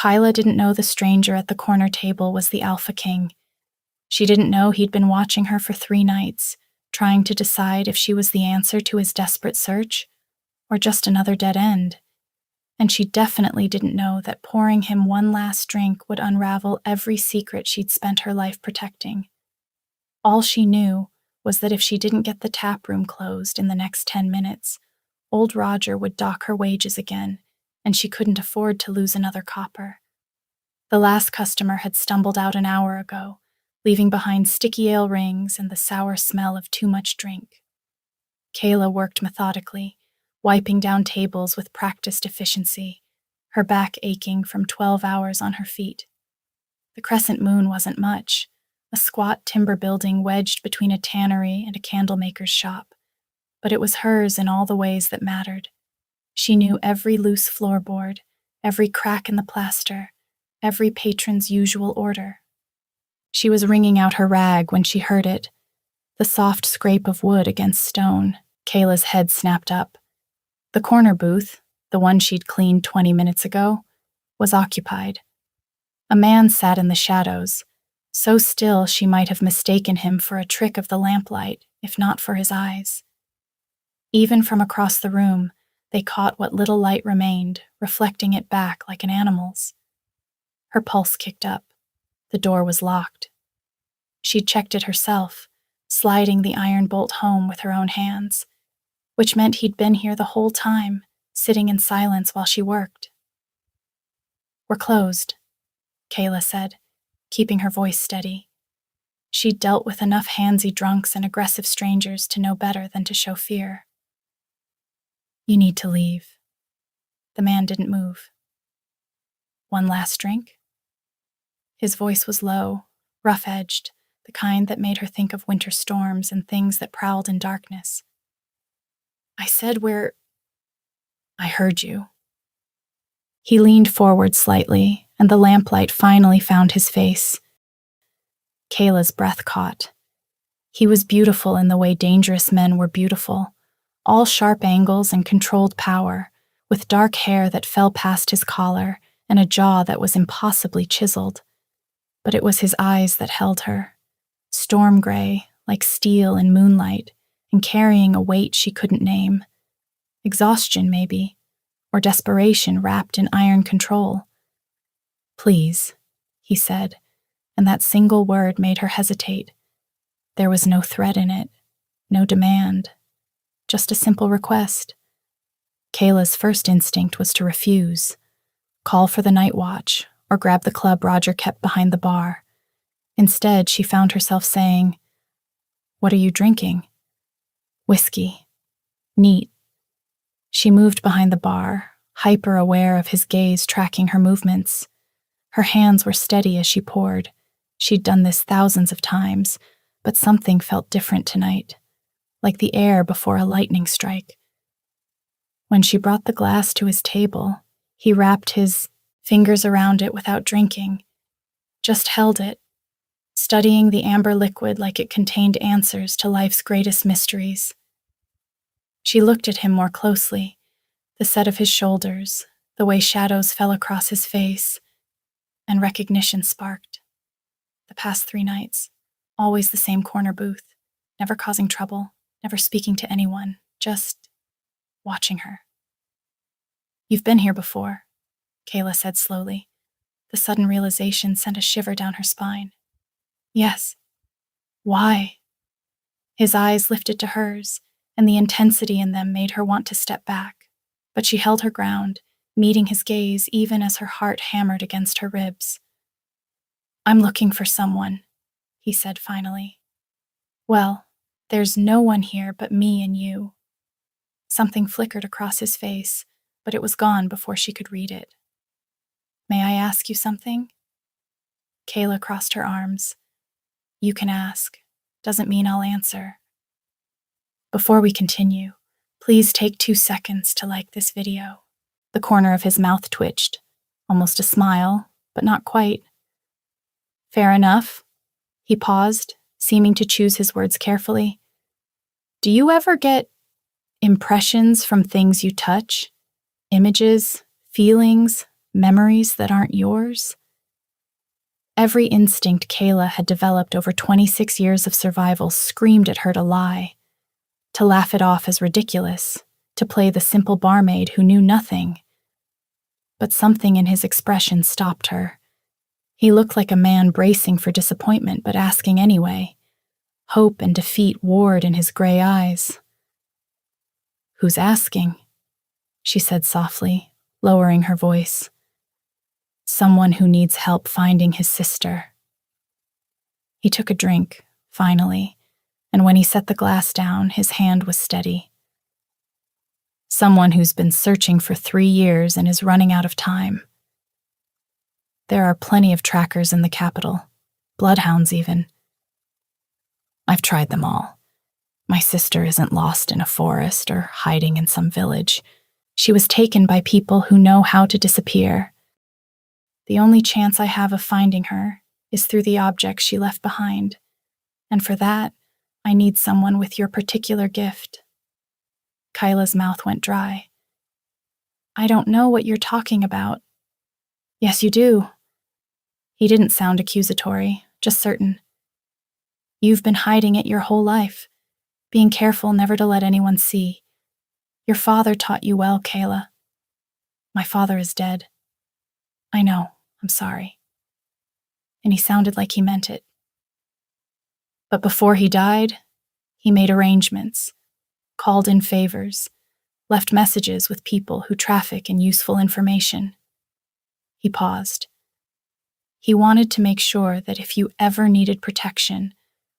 Kyla didn't know the stranger at the corner table was the Alpha King. She didn't know he'd been watching her for 3 nights, trying to decide if she was the answer to his desperate search, or just another dead end. And she definitely didn't know that pouring him one last drink would unravel every secret she'd spent her life protecting. All she knew was that if she didn't get the tap room closed in the next 10 minutes, old Roger would dock her wages again, and she couldn't afford to lose another copper. The last customer had stumbled out an hour ago, leaving behind sticky ale rings and the sour smell of too much drink. Kayla worked methodically, wiping down tables with practiced efficiency, her back aching from 12 hours on her feet. The crescent moon wasn't much, a squat timber building wedged between a tannery and a candlemaker's shop, but it was hers in all the ways that mattered. She knew every loose floorboard, every crack in the plaster, every patron's usual order. She was wringing out her rag when she heard it, the soft scrape of wood against stone. Kayla's head snapped up. The corner booth, the one she'd cleaned 20 minutes ago, was occupied. A man sat in the shadows, so still she might have mistaken him for a trick of the lamplight, if not for his eyes. Even from across the room, they caught what little light remained, reflecting it back like an animal's. Her pulse kicked up. The door was locked. She'd checked it herself, sliding the iron bolt home with her own hands, which meant he'd been here the whole time, sitting in silence while she worked. "We're closed," Kayla said, keeping her voice steady. She'd dealt with enough handsy drunks and aggressive strangers to know better than to show fear. "You need to leave." The man didn't move. "One last drink?" His voice was low, rough-edged, the kind that made her think of winter storms and things that prowled in darkness. "I said I heard you." He leaned forward slightly, and the lamplight finally found his face. Kayla's breath caught. He was beautiful in the way dangerous men were beautiful, all sharp angles and controlled power, with dark hair that fell past his collar and a jaw that was impossibly chiseled. But it was his eyes that held her, storm gray, like steel in moonlight, and carrying a weight she couldn't name. Exhaustion, maybe, or desperation wrapped in iron control. "Please," he said, and that single word made her hesitate. There was no threat in it, no demand, just a simple request. Kayla's first instinct was to refuse, call for the night watch, or grab the club Roger kept behind the bar. Instead, she found herself saying, "What are you drinking?" "Whiskey." "Neat." She moved behind the bar, hyper-aware of his gaze tracking her movements. Her hands were steady as she poured. She'd done this thousands of times, but something felt different tonight, like the air before a lightning strike. When she brought the glass to his table, he wrapped his fingers around it without drinking, just held it, studying the amber liquid like it contained answers to life's greatest mysteries. She looked at him more closely, the set of his shoulders, the way shadows fell across his face, and recognition sparked. The past 3 nights, always the same corner booth, never causing trouble, never speaking to anyone, just watching her. "You've been here before," Kayla said slowly. The sudden realization sent a shiver down her spine. "Yes." "Why?" His eyes lifted to hers, and the intensity in them made her want to step back, but she held her ground, meeting his gaze even as her heart hammered against her ribs. "I'm looking for someone," he said finally. "Well, there's no one here but me and you." Something flickered across his face, but it was gone before she could read it. "May I ask you something?" Kayla crossed her arms. "You can ask. Doesn't mean I'll answer." "Before we continue, please take 2 seconds to like this video." The corner of his mouth twitched, almost a smile, but not quite. "Fair enough." He paused, seeming to choose his words carefully. "Do you ever get impressions from things you touch? Images, feelings, Memories that aren't yours? Every instinct Kayla had developed over 26 years of survival screamed at her to lie, to laugh it off as ridiculous, to play the simple barmaid who knew nothing. But something in his expression stopped her. He looked like a man bracing for disappointment but asking anyway. Hope and defeat warred in his gray eyes. "Who's asking?" she said softly, lowering her voice. "Someone who needs help finding his sister." He took a drink, finally, and when he set the glass down, his hand was steady. "Someone who's been searching for 3 years and is running out of time. There are plenty of trackers in the capital, bloodhounds even. I've tried them all. My sister isn't lost in a forest or hiding in some village. She was taken by people who know how to disappear. The only chance I have of finding her is through the objects she left behind, and for that, I need someone with your particular gift." Kyla's mouth went dry. "I don't know what you're talking about." "Yes, you do." He didn't sound accusatory, just certain. "You've been hiding it your whole life, being careful never to let anyone see. Your father taught you well, Kayla." "My father is dead." "I know, I'm sorry." And he sounded like he meant it. "But before he died, he made arrangements, called in favors, left messages with people who traffic in useful information." He paused. "He wanted to make sure that if you ever needed protection,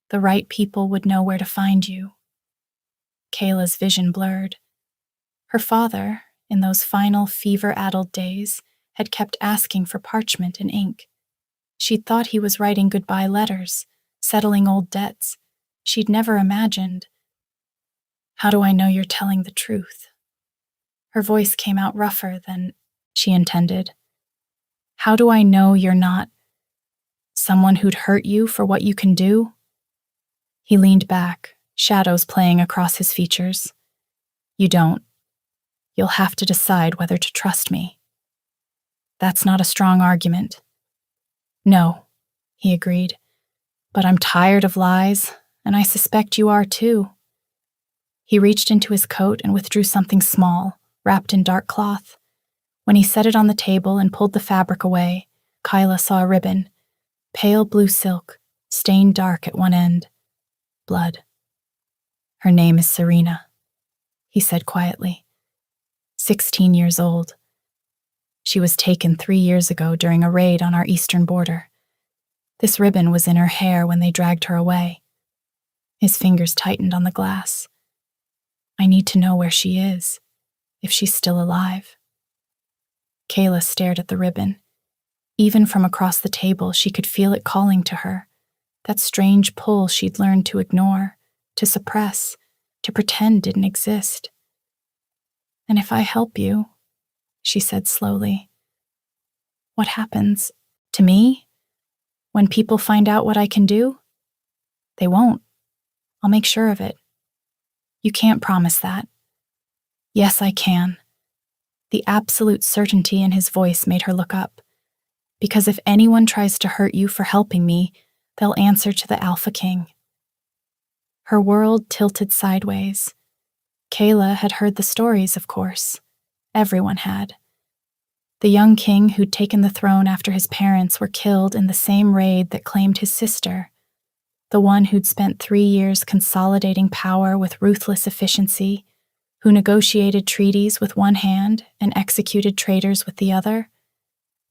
the right people would know where to find you." Kayla's vision blurred. Her father, in those final fever-addled days, had kept asking for parchment and ink. She'd thought he was writing goodbye letters, settling old debts. She'd never imagined. "How do I know you're telling the truth?" Her voice came out rougher than she intended. "How do I know you're not someone who'd hurt you for what you can do?" He leaned back, shadows playing across his features. "You don't. You'll have to decide whether to trust me." "That's not a strong argument." "No," he agreed, "but I'm tired of lies, and I suspect you are too." He reached into his coat and withdrew something small, wrapped in dark cloth. When he set it on the table and pulled the fabric away, Kyla saw a ribbon, pale blue silk, stained dark at one end. Blood. "Her name is Serena," he said quietly. 16 years old. She was taken 3 years ago during a raid on our eastern border. This ribbon was in her hair when they dragged her away. His fingers tightened on the glass. "I need to know where she is, if she's still alive." Kayla stared at the ribbon. Even from across the table, she could feel it calling to her, that strange pull she'd learned to ignore, to suppress, to pretend didn't exist. "And if I help you," she said slowly, "what happens to me? When people find out what I can do?" "They won't. I'll make sure of it." "You can't promise that." "Yes, I can." The absolute certainty in his voice made her look up. "Because if anyone tries to hurt you for helping me, they'll answer to the Alpha King." Her world tilted sideways. Kayla had heard the stories, of course. Everyone had. The young king who'd taken the throne after his parents were killed in the same raid that claimed his sister. The one who'd spent 3 years consolidating power with ruthless efficiency, who negotiated treaties with one hand and executed traitors with the other.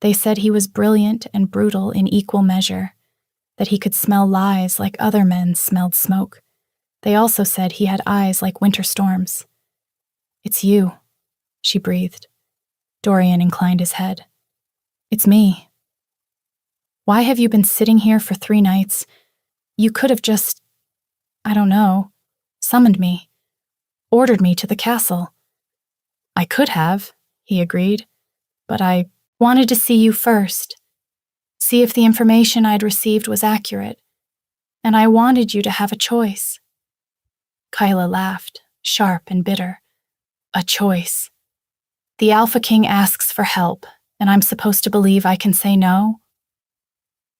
They said he was brilliant and brutal in equal measure, that he could smell lies like other men smelled smoke. They also said he had eyes like winter storms. "It's you," she breathed. Dorian inclined his head. "It's me." "Why have you been sitting here for 3 nights? You could have just, I don't know, summoned me, ordered me to the castle." "I could have," he agreed, "but I wanted to see you first, see if the information I'd received was accurate, and I wanted you to have a choice." Kyla laughed, sharp and bitter. "A choice. The Alpha King asks for help, And I'm supposed to believe I can say no?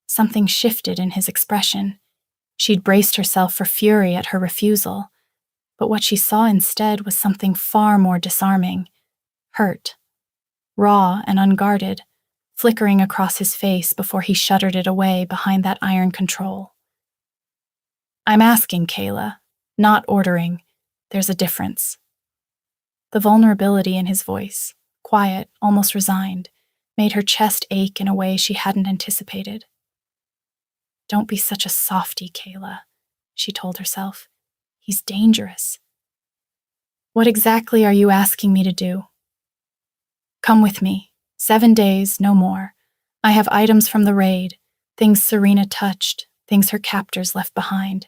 Something shifted in his expression. She'd braced herself for fury at her refusal, but what she saw instead was something far more disarming. Hurt, raw and unguarded, flickering across his face before he shuttered it away behind that iron control. I'm asking, Kayla, not ordering. There's a difference. The vulnerability in his voice, quiet, almost resigned, made her chest ache in a way she hadn't anticipated. Don't be such a softy, Kayla, she told herself. He's dangerous. What exactly are you asking me to do? Come with me. 7 days, no more. I have items from the raid, things Serena touched, things her captors left behind.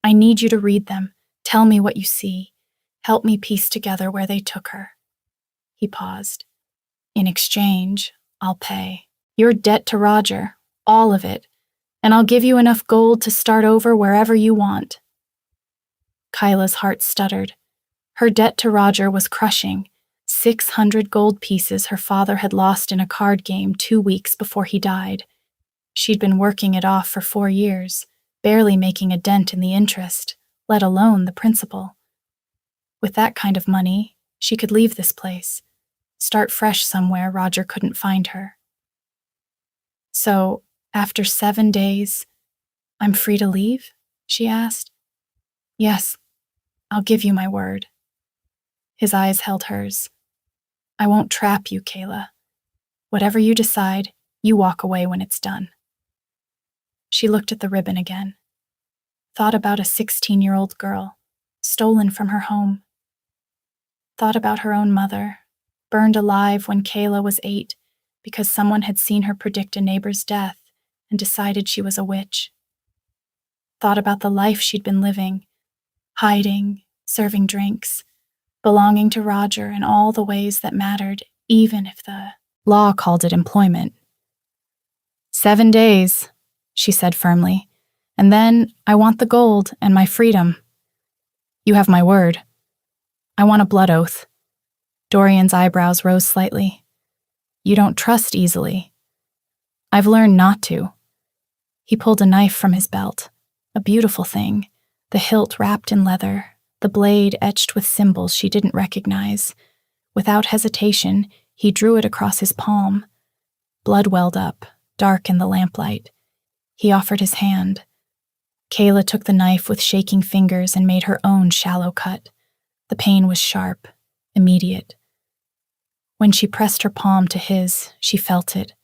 I need you to read them. Tell me what you see. Help me piece together where they took her. He paused. In exchange, I'll pay. Your debt to Roger, all of it, and I'll give you enough gold to start over wherever you want. Kyla's heart stuttered. Her debt to Roger was crushing. 600 gold pieces her father had lost in a card game 2 weeks before he died. She'd been working it off for 4 years, barely making a dent in the interest, let alone the principal. With that kind of money, she could leave this place, start fresh somewhere Roger couldn't find her. So, after 7 days, I'm free to leave? She asked. Yes, I'll give you my word. His eyes held hers. I won't trap you, Kayla. Whatever you decide, you walk away when it's done. She looked at the ribbon again. Thought about a 16-year-old girl, stolen from her home. Thought about her own mother, burned alive when Kayla was 8 because someone had seen her predict a neighbor's death and decided she was a witch. Thought about the life she'd been living, hiding, serving drinks, belonging to Roger in all the ways that mattered, even if the law called it employment. 7 days, she said firmly, and then I want the gold and my freedom. You have my word. I want a blood oath. Dorian's eyebrows rose slightly. You don't trust easily. I've learned not to. He pulled a knife from his belt, a beautiful thing, the hilt wrapped in leather, the blade etched with symbols she didn't recognize. Without hesitation, he drew it across his palm. Blood welled up, dark in the lamplight. He offered his hand. Kayla took the knife with shaking fingers and made her own shallow cut. The pain was sharp, immediate. When she pressed her palm to his, she felt it,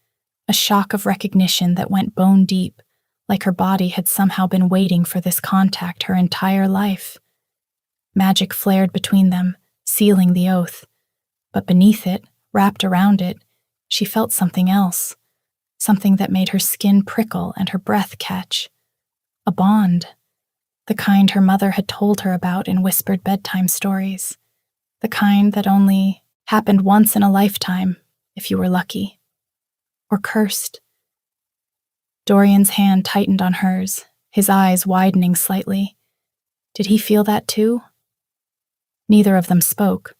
a shock of recognition that went bone deep, like her body had somehow been waiting for this contact her entire life. Magic flared between them, sealing the oath. But beneath it, wrapped around it, she felt something else, something that made her skin prickle and her breath catch. A bond, the kind her mother had told her about in whispered bedtime stories, the kind that only happened once in a lifetime, if you were lucky. Or cursed. Dorian's hand tightened on hers, his eyes widening slightly. Did he feel that too? Neither of them spoke.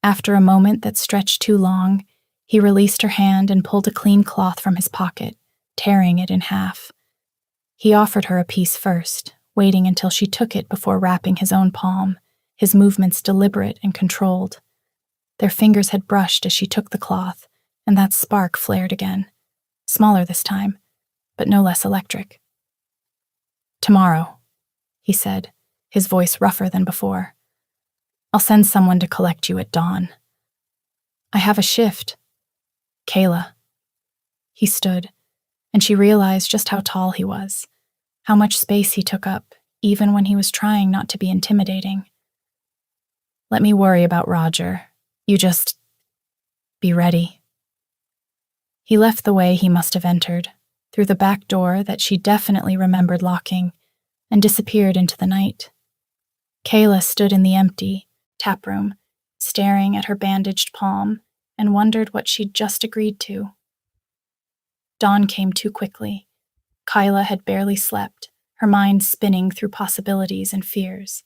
After a moment that stretched too long, he released her hand and pulled a clean cloth from his pocket, tearing it in half. He offered her a piece first, waiting until she took it before wrapping his own palm, his movements deliberate and controlled. Their fingers had brushed as she took the cloth, and that spark flared again, smaller this time, but no less electric. Tomorrow, he said, his voice rougher than before. I'll send someone to collect you at dawn. I have a shift. Kayla. He stood, and she realized just how tall he was, how much space he took up, even when he was trying not to be intimidating. Let me worry about Roger. You just be ready. He left the way he must have entered, through the back door that she definitely remembered locking, and disappeared into the night. Kayla stood in the empty taproom, staring at her bandaged palm, and wondered what she'd just agreed to. Dawn came too quickly. Kyla had barely slept, her mind spinning through possibilities and fears.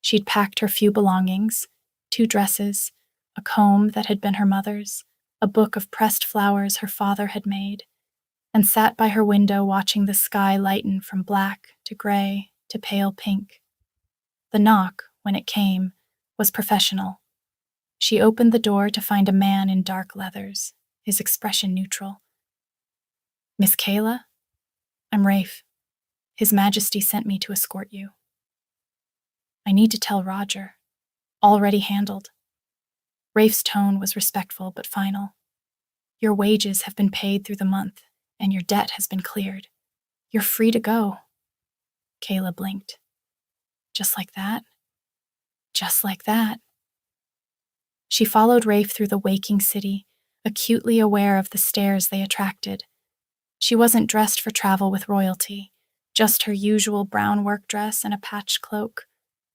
She'd packed her few belongings, 2 dresses, a comb that had been her mother's, a book of pressed flowers her father had made, and sat by her window watching the sky lighten from black to gray to pale pink. The knock, when it came, was professional. She opened the door to find a man in dark leathers, his expression neutral. "Miss Kayla? I'm Rafe. His Majesty sent me to escort you." "I need to tell Roger. Already handled." Rafe's tone was respectful but final. "Your wages have been paid through the month, and your debt has been cleared. You're free to go." Kayla blinked. "Just like that?" "Just like that." She followed Rafe through the waking city, acutely aware of the stares they attracted. She wasn't dressed for travel with royalty, just her usual brown work dress and a patched cloak,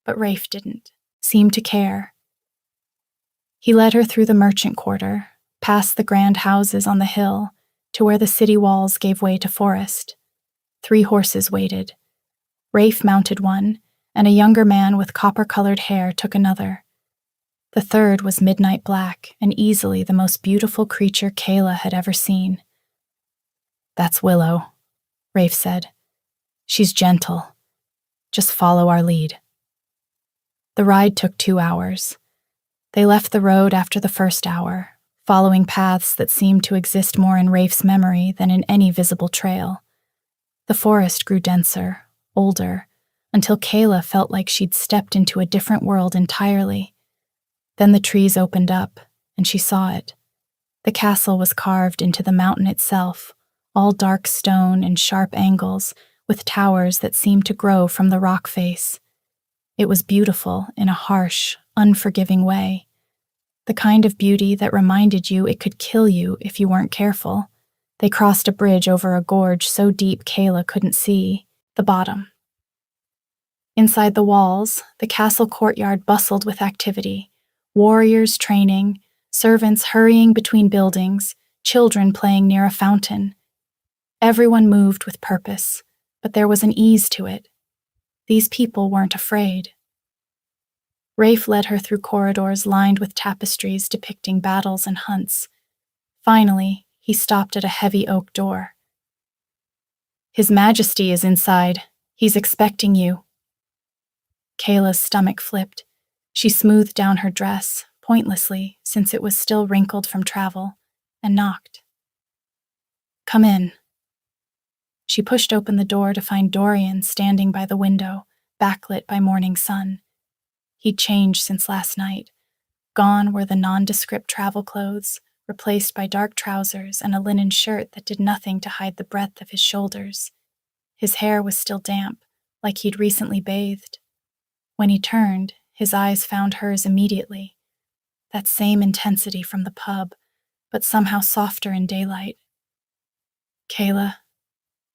but Rafe didn't seem to care. He led her through the merchant quarter, past the grand houses on the hill, to where the city walls gave way to forest. 3 horses waited. Rafe mounted one, and a younger man with copper-colored hair took another. The third was midnight black and easily the most beautiful creature Kayla had ever seen. "That's Willow," Rafe said. "She's gentle. Just follow our lead." The ride took 2 hours. They left the road after the first hour, following paths that seemed to exist more in Rafe's memory than in any visible trail. The forest grew denser, older, until Kayla felt like she'd stepped into a different world entirely. Then the trees opened up, and she saw it. The castle was carved into the mountain itself, all dark stone and sharp angles, with towers that seemed to grow from the rock face. It was beautiful in a harsh, unforgiving way. The kind of beauty that reminded you it could kill you if you weren't careful. They crossed a bridge over a gorge so deep Kayla couldn't see the bottom. Inside the walls, the castle courtyard bustled with activity. Warriors training, servants hurrying between buildings, children playing near a fountain. Everyone moved with purpose, but there was an ease to it. These people weren't afraid. Rafe led her through corridors lined with tapestries depicting battles and hunts. Finally, he stopped at a heavy oak door. "His Majesty is inside. He's expecting you." Kayla's stomach flipped. She smoothed down her dress, pointlessly, since it was still wrinkled from travel, and knocked. "Come in." She pushed open the door to find Dorian standing by the window, backlit by morning sun. He'd changed since last night. Gone were the nondescript travel clothes, replaced by dark trousers and a linen shirt that did nothing to hide the breadth of his shoulders. His hair was still damp, like he'd recently bathed. When he turned, his eyes found hers immediately. That same intensity from the pub, but somehow softer in daylight. "Kayla,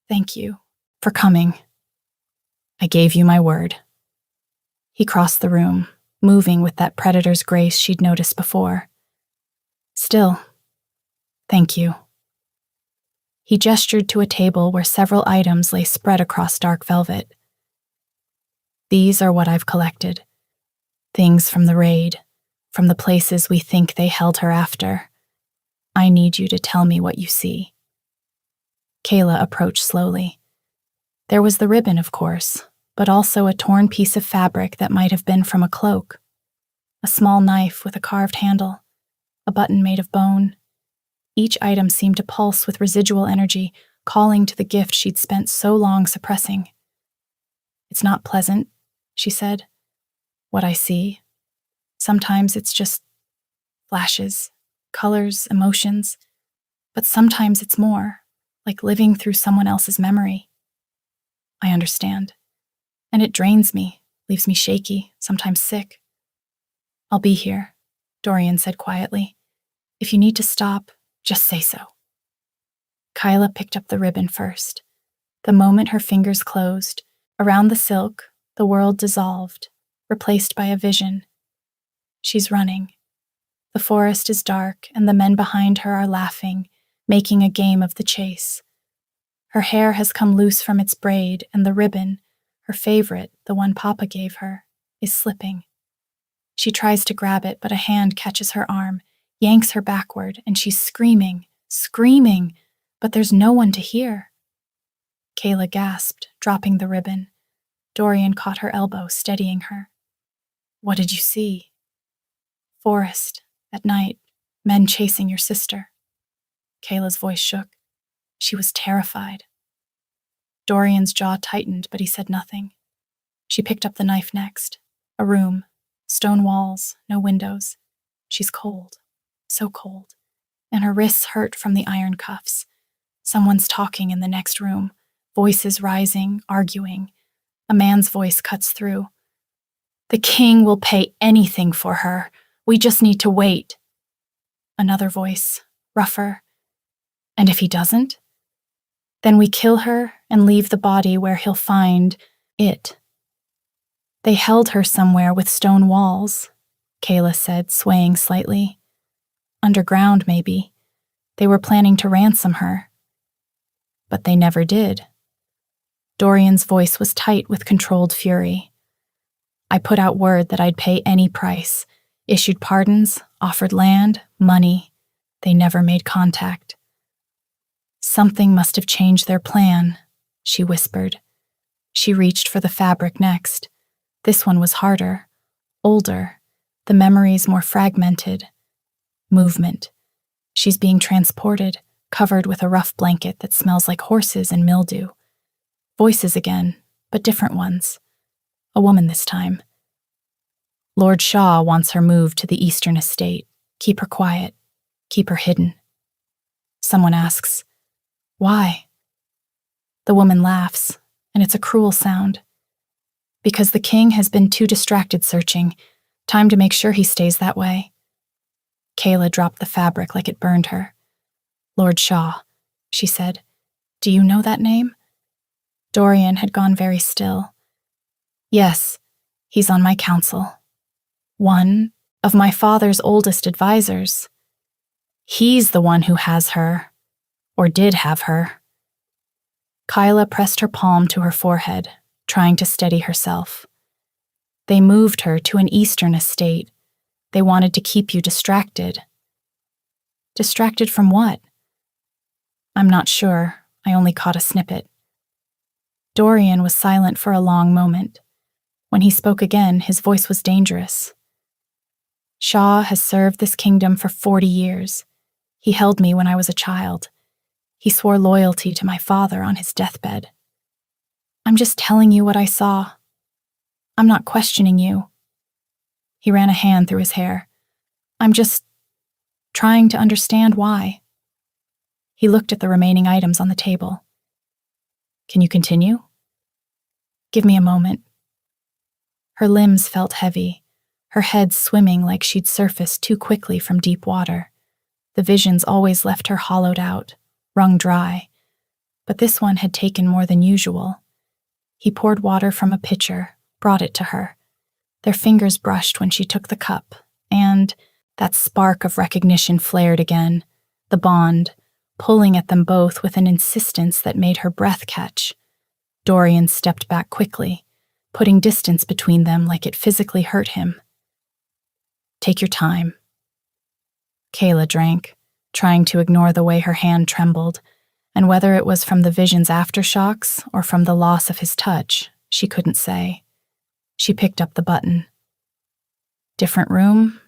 thank you for coming. I gave you my word." He crossed the room, moving with that predator's grace she'd noticed before. "Still, thank you." He gestured to a table where several items lay spread across dark velvet. "These are what I've collected. Things from the raid, from the places we think they held her after. I need you to tell me what you see." Kayla approached slowly. There was the ribbon, of course, but also a torn piece of fabric that might have been from a cloak. A small knife with a carved handle, a button made of bone. Each item seemed to pulse with residual energy, calling to the gift she'd spent so long suppressing. "It's not pleasant," she said. "What I see. Sometimes it's just flashes, colors, emotions, but sometimes it's more, like living through someone else's memory. I understand. And it drains me, leaves me shaky, sometimes sick." "I'll be here," Dorian said quietly. "If you need to stop, just say so." Kyla picked up the ribbon first. The moment her fingers closed, around the silk, the world dissolved, replaced by a vision. She's running. The forest is dark, and the men behind her are laughing, making a game of the chase. Her hair has come loose from its braid, and the ribbon, her favorite, the one Papa gave her, is slipping. She tries to grab it, but a hand catches her arm, yanks her backward, and she's screaming, but there's no one to hear. Kayla gasped, dropping the ribbon. Dorian caught her elbow, steadying her. What did you see? Forest, at night, men chasing your sister. Kayla's voice shook. She was terrified. Dorian's jaw tightened, but he said nothing. She picked up the knife next. A room, stone walls, no windows. She's cold, so cold, and her wrists hurt from the iron cuffs. Someone's talking in the next room, voices rising, arguing. A man's voice cuts through. The king will pay anything for her. We just need to wait. Another voice, rougher. And if he doesn't? Then we kill her and leave the body where he'll find it. They held her somewhere with stone walls, Kayla said, swaying slightly. Underground, maybe. They were planning to ransom her. But they never did. Dorian's voice was tight with controlled fury. I put out word that I'd pay any price, issued pardons, offered land, money. They never made contact. Something must have changed their plan, she whispered. She reached for the fabric next. This one was harder, older, the memories more fragmented. Movement. She's being transported, covered with a rough blanket that smells like horses and mildew. Voices again, but different ones. A woman this time. Lord Shaw wants her moved to the eastern estate. Keep her quiet. Keep her hidden. Someone asks, why? The woman laughs, and it's a cruel sound. Because the king has been too distracted searching. Time to make sure he stays that way. Kayla dropped the fabric like it burned her. Lord Shaw, she said. Do you know that name? Dorian had gone very still. Yes, he's on my council. One of my father's oldest advisors. He's the one who has her, or did have her. Kyla pressed her palm to her forehead, trying to steady herself. They moved her to an eastern estate. They wanted to keep you distracted. Distracted from what? I'm not sure. I only caught a snippet. Dorian was silent for a long moment. When he spoke again, his voice was dangerous. Shaw has served this kingdom for 40 years. He held me when I was a child. He swore loyalty to my father on his deathbed. I'm just telling you what I saw. I'm not questioning you. He ran a hand through his hair. I'm just trying to understand why. He looked at the remaining items on the table. Can you continue? Give me a moment. Her limbs felt heavy, her head swimming like she'd surfaced too quickly from deep water. The visions always left her hollowed out, wrung dry, but this one had taken more than usual. He poured water from a pitcher, brought it to her. Their fingers brushed when she took the cup, and that spark of recognition flared again, the bond, pulling at them both with an insistence that made her breath catch. Dorian stepped back quickly, putting distance between them like it physically hurt him. Take your time. Kayla drank, trying to ignore the way her hand trembled, and whether it was from the vision's aftershocks or from the loss of his touch, she couldn't say. She picked up the button. Different room,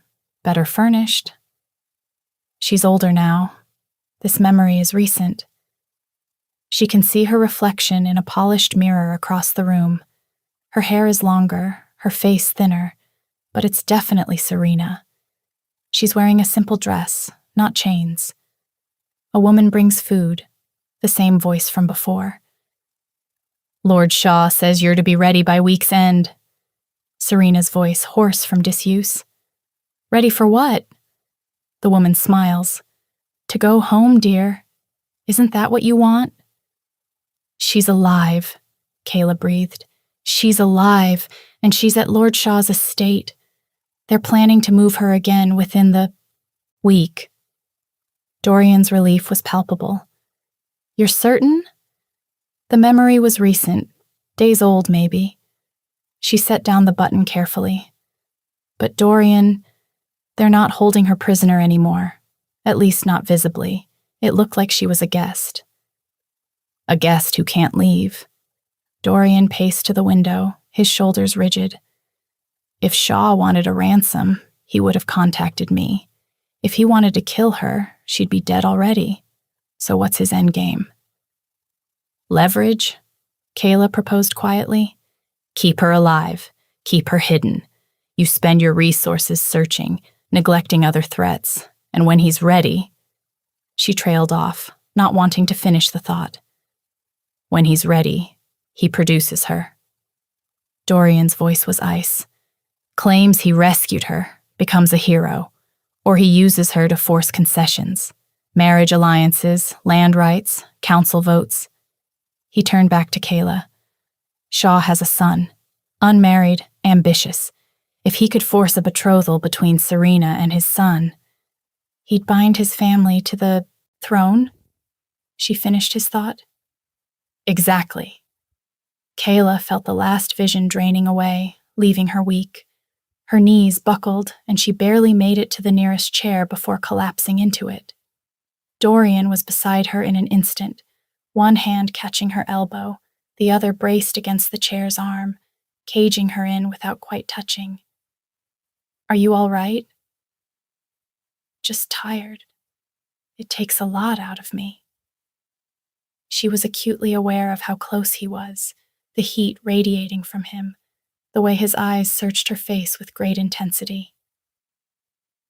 better furnished. She's older now. This memory is recent. She can see her reflection in a polished mirror across the room. Her hair is longer, her face thinner, but it's definitely Serena. She's wearing a simple dress, not chains. A woman brings food, the same voice from before. Lord Shaw says you're to be ready by week's end. Serena's voice hoarse from disuse. Ready for what? The woman smiles. To go home, dear. Isn't that what you want? She's alive, Kayla breathed. She's alive, and she's at Lord Shaw's estate. They're planning to move her again within the week. Dorian's relief was palpable. You're certain? The memory was recent, days old maybe. She set down the button carefully. But Dorian, They're not holding her prisoner anymore, at least not visibly. It looked like she was a guest. A guest who can't leave. Dorian paced to the window, his shoulders rigid. If Shaw wanted a ransom, he would have contacted me. If he wanted to kill her, she'd be dead already. So what's his endgame? Leverage? Kayla proposed quietly. Keep her alive. Keep her hidden. You spend your resources searching, neglecting other threats, and when he's ready... She trailed off, not wanting to finish the thought. When he's ready, he produces her. Dorian's voice was ice. Claims he rescued her, becomes a hero, or he uses her to force concessions, marriage alliances, land rights, council votes. He turned back to Kayla. Shaw has a son, unmarried, ambitious. If he could force a betrothal between Serena and his son, he'd bind his family to the throne? She finished his thought. Exactly. Kayla felt the last vision draining away, leaving her weak. Her knees buckled, and she barely made it to the nearest chair before collapsing into it. Dorian was beside her in an instant, one hand catching her elbow, the other braced against the chair's arm, caging her in without quite touching. Are you all right? Just tired. It takes a lot out of me. She was acutely aware of how close he was, the heat radiating from him, the way his eyes searched her face with great intensity.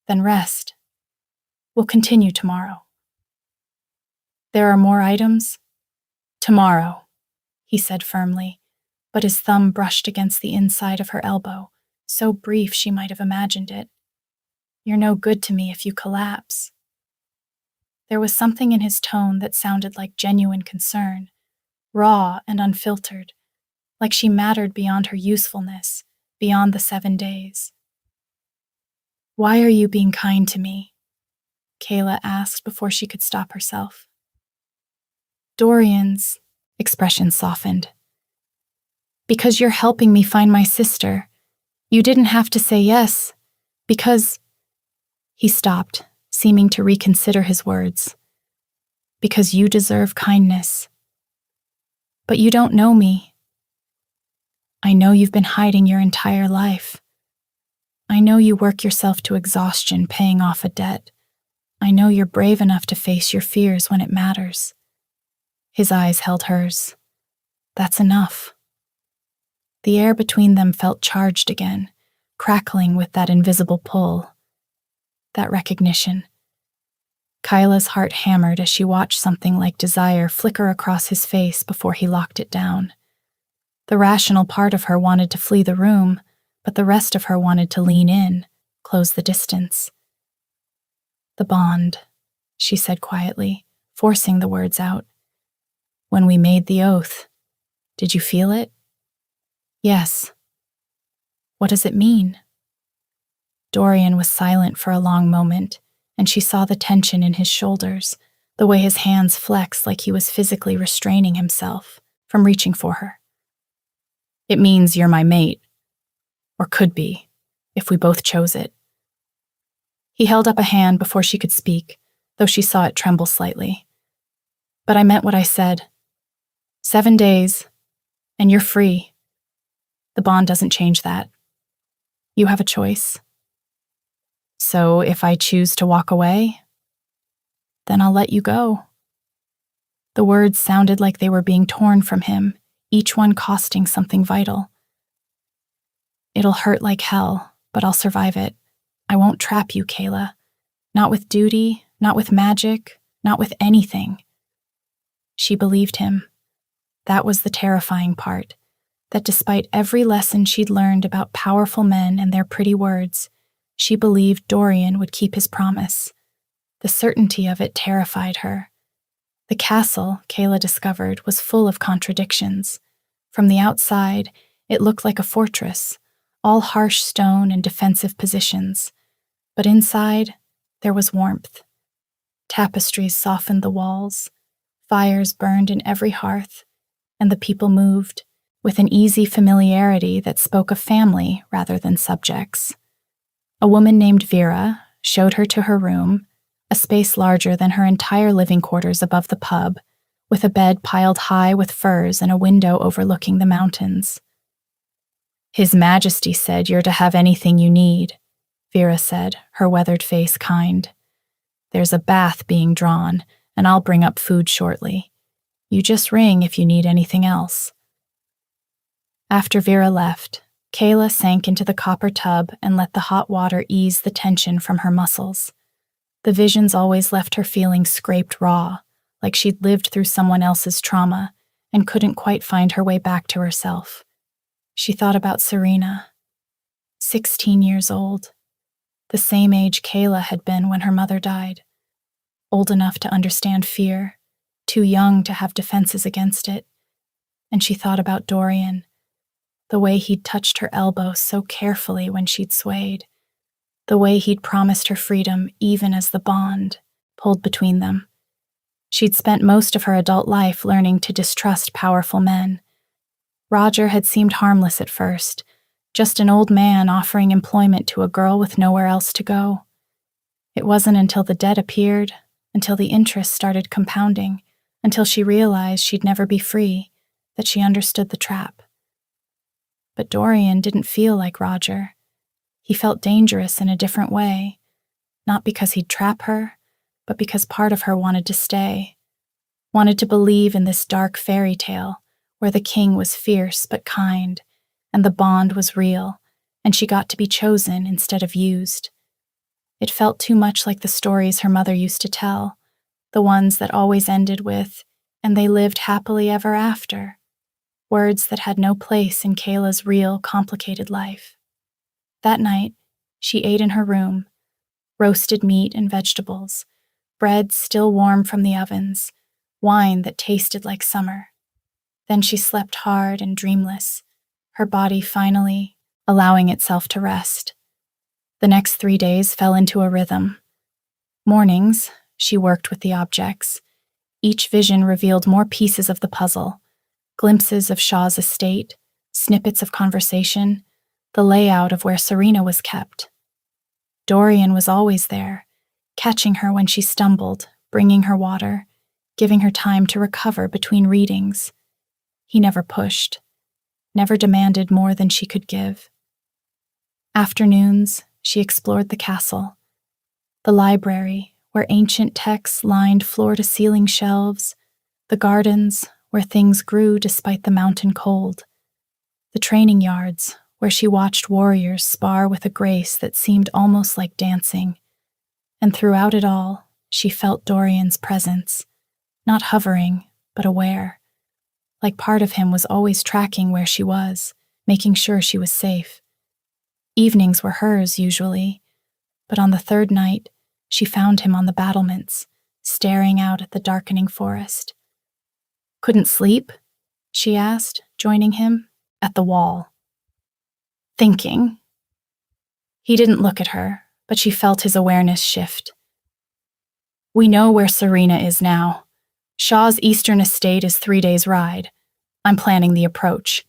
Then rest. We'll continue tomorrow. There are more items? Tomorrow, he said firmly, but his thumb brushed against the inside of her elbow, so brief she might have imagined it. You're no good to me if you collapse. There was something in his tone that sounded like genuine concern, raw and unfiltered, like she mattered beyond her usefulness, beyond the 7 days. Why are you being kind to me? Kayla asked before she could stop herself. Dorian's expression softened. Because you're helping me find my sister. You didn't have to say yes, because... He stopped, seeming to reconsider his words. Because you deserve kindness. But you don't know me. I know you've been hiding your entire life. I know you work yourself to exhaustion paying off a debt. I know you're brave enough to face your fears when it matters. His eyes held hers. That's enough. The air between them felt charged again, crackling with that invisible pull. That recognition. Kyla's heart hammered as she watched something like desire flicker across his face before he locked it down. The rational part of her wanted to flee the room, but the rest of her wanted to lean in, close the distance. The bond, she said quietly, forcing the words out. When we made the oath, did you feel it? Yes. What does it mean? Dorian was silent for a long moment, and she saw the tension in his shoulders, the way his hands flexed like he was physically restraining himself from reaching for her. It means you're my mate. Or could be, if we both chose it. He held up a hand before she could speak, though she saw it tremble slightly. But I meant what I said. 7 days, and you're free. The bond doesn't change that. You have a choice. So if I choose to walk away, then I'll let you go. The words sounded like they were being torn from him, each one costing something vital. It'll hurt like hell, but I'll survive it. I won't trap you, Kayla. Not with duty, not with magic, not with anything. She believed him. That was the terrifying part, that despite every lesson she'd learned about powerful men and their pretty words, she believed Dorian would keep his promise. The certainty of it terrified her. The castle, Kayla discovered, was full of contradictions. From the outside, it looked like a fortress, all harsh stone and defensive positions. But inside, there was warmth. Tapestries softened the walls, fires burned in every hearth, and the people moved with an easy familiarity that spoke of family rather than subjects. A woman named Vera showed her to her room, a space larger than her entire living quarters above the pub, with a bed piled high with furs and a window overlooking the mountains. "His Majesty said you're to have anything you need," Vera said, her weathered face kind. "There's a bath being drawn, and I'll bring up food shortly. You just ring if you need anything else." After Vera left, Kayla sank into the copper tub and let the hot water ease the tension from her muscles. The visions always left her feeling scraped raw, like she'd lived through someone else's trauma and couldn't quite find her way back to herself. She thought about Serena, 16 years old, the same age Kayla had been when her mother died, old enough to understand fear, too young to have defenses against it. And she thought about Dorian, the way he'd touched her elbow so carefully when she'd swayed, the way he'd promised her freedom even as the bond pulled between them. She'd spent most of her adult life learning to distrust powerful men. Roger had seemed harmless at first, just an old man offering employment to a girl with nowhere else to go. It wasn't until the debt appeared, until the interest started compounding, until she realized she'd never be free, that she understood the trap. But Dorian didn't feel like Roger. He felt dangerous in a different way, not because he'd trap her, but because part of her wanted to stay, wanted to believe in this dark fairy tale where the king was fierce but kind, and the bond was real, and she got to be chosen instead of used. It felt too much like the stories her mother used to tell, the ones that always ended with, "and they lived happily ever after," words that had no place in Kayla's real, complicated life. That night, she ate in her room, roasted meat and vegetables, bread still warm from the ovens, wine that tasted like summer. Then she slept hard and dreamless, her body finally allowing itself to rest. The next 3 days fell into a rhythm. Mornings, she worked with the objects. Each vision revealed more pieces of the puzzle, glimpses of Shaw's estate, snippets of conversation, the layout of where Serena was kept. Dorian was always there, catching her when she stumbled, bringing her water, giving her time to recover between readings. He never pushed, never demanded more than she could give. Afternoons, she explored the castle, the library, where ancient texts lined floor-to-ceiling shelves, the gardens, where things grew despite the mountain cold, the training yards, where she watched warriors spar with a grace that seemed almost like dancing. And throughout it all, she felt Dorian's presence, not hovering, but aware, like part of him was always tracking where she was, making sure she was safe. Evenings were hers, usually, but on the third night, she found him on the battlements, staring out at the darkening forest. "Couldn't sleep?" she asked, joining him, at the wall. "Thinking." He didn't look at her, but she felt his awareness shift. "We know where Serena is now. Shaw's eastern estate is 3 days' ride. I'm planning the approach.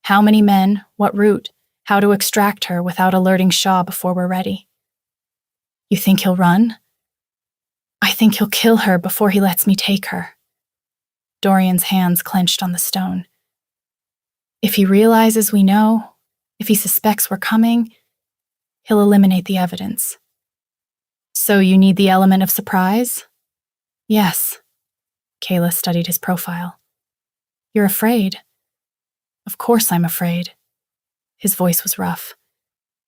How many men, what route, how to extract her without alerting Shaw before we're ready." "You think he'll run?" "I think he'll kill her before he lets me take her." Dorian's hands clenched on the stone. "If he realizes we know, if he suspects we're coming, he'll eliminate the evidence." "So you need the element of surprise?" "Yes." Kayla studied his profile. "You're afraid?" "Of course I'm afraid." His voice was rough.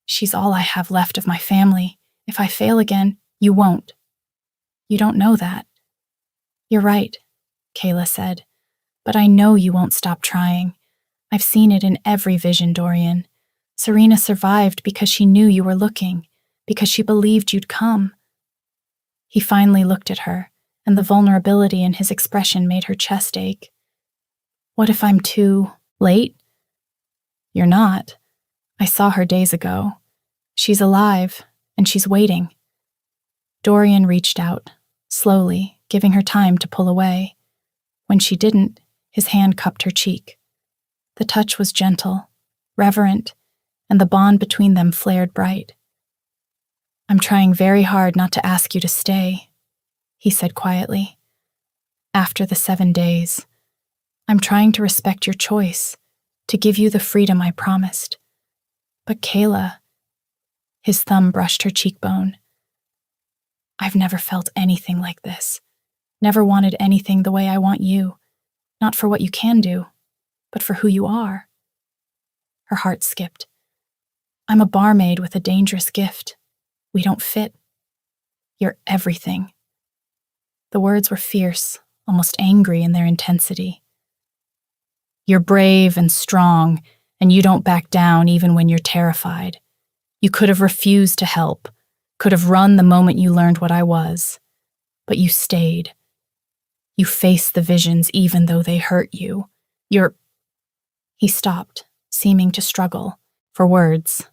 "She's all I have left of my family. If I fail again, you won't." "You don't know that." "You're right," Kayla said. "But I know you won't stop trying. I've seen it in every vision, Dorian. Serena survived because she knew you were looking, because she believed you'd come." He finally looked at her, and the vulnerability in his expression made her chest ache. "What if I'm too late?" "You're not. I saw her days ago. She's alive, and she's waiting." Dorian reached out, slowly, giving her time to pull away. When she didn't, his hand cupped her cheek. The touch was gentle, reverent, and the bond between them flared bright. I'm trying very hard not to ask you to stay, he said quietly. After the 7 days, I'm trying to respect your choice, to give you the freedom I promised. But Kayla, his thumb brushed her cheekbone. I've never felt anything like this. Never wanted anything the way I want you. Not for what you can do, but for who you are. Her heart skipped. I'm a barmaid with a dangerous gift. We don't fit. You're everything. The words were fierce, almost angry in their intensity. You're brave and strong, and you don't back down even when you're terrified. You could have refused to help, could have run the moment you learned what I was. But you stayed. You faced the visions even though they hurt you. He stopped, seeming to struggle for words.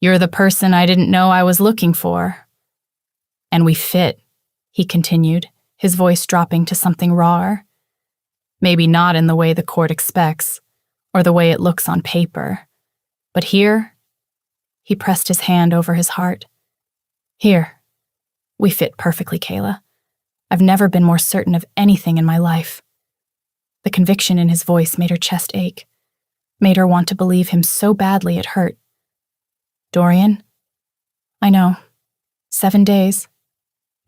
You're the person I didn't know I was looking for. And we fit, he continued, his voice dropping to something rawer. Maybe not in the way the court expects, or the way it looks on paper. But here, he pressed his hand over his heart. Here, we fit perfectly, Kayla. I've never been more certain of anything in my life. The conviction in his voice made her chest ache, made her want to believe him so badly it hurt. Dorian, I know. 7 days,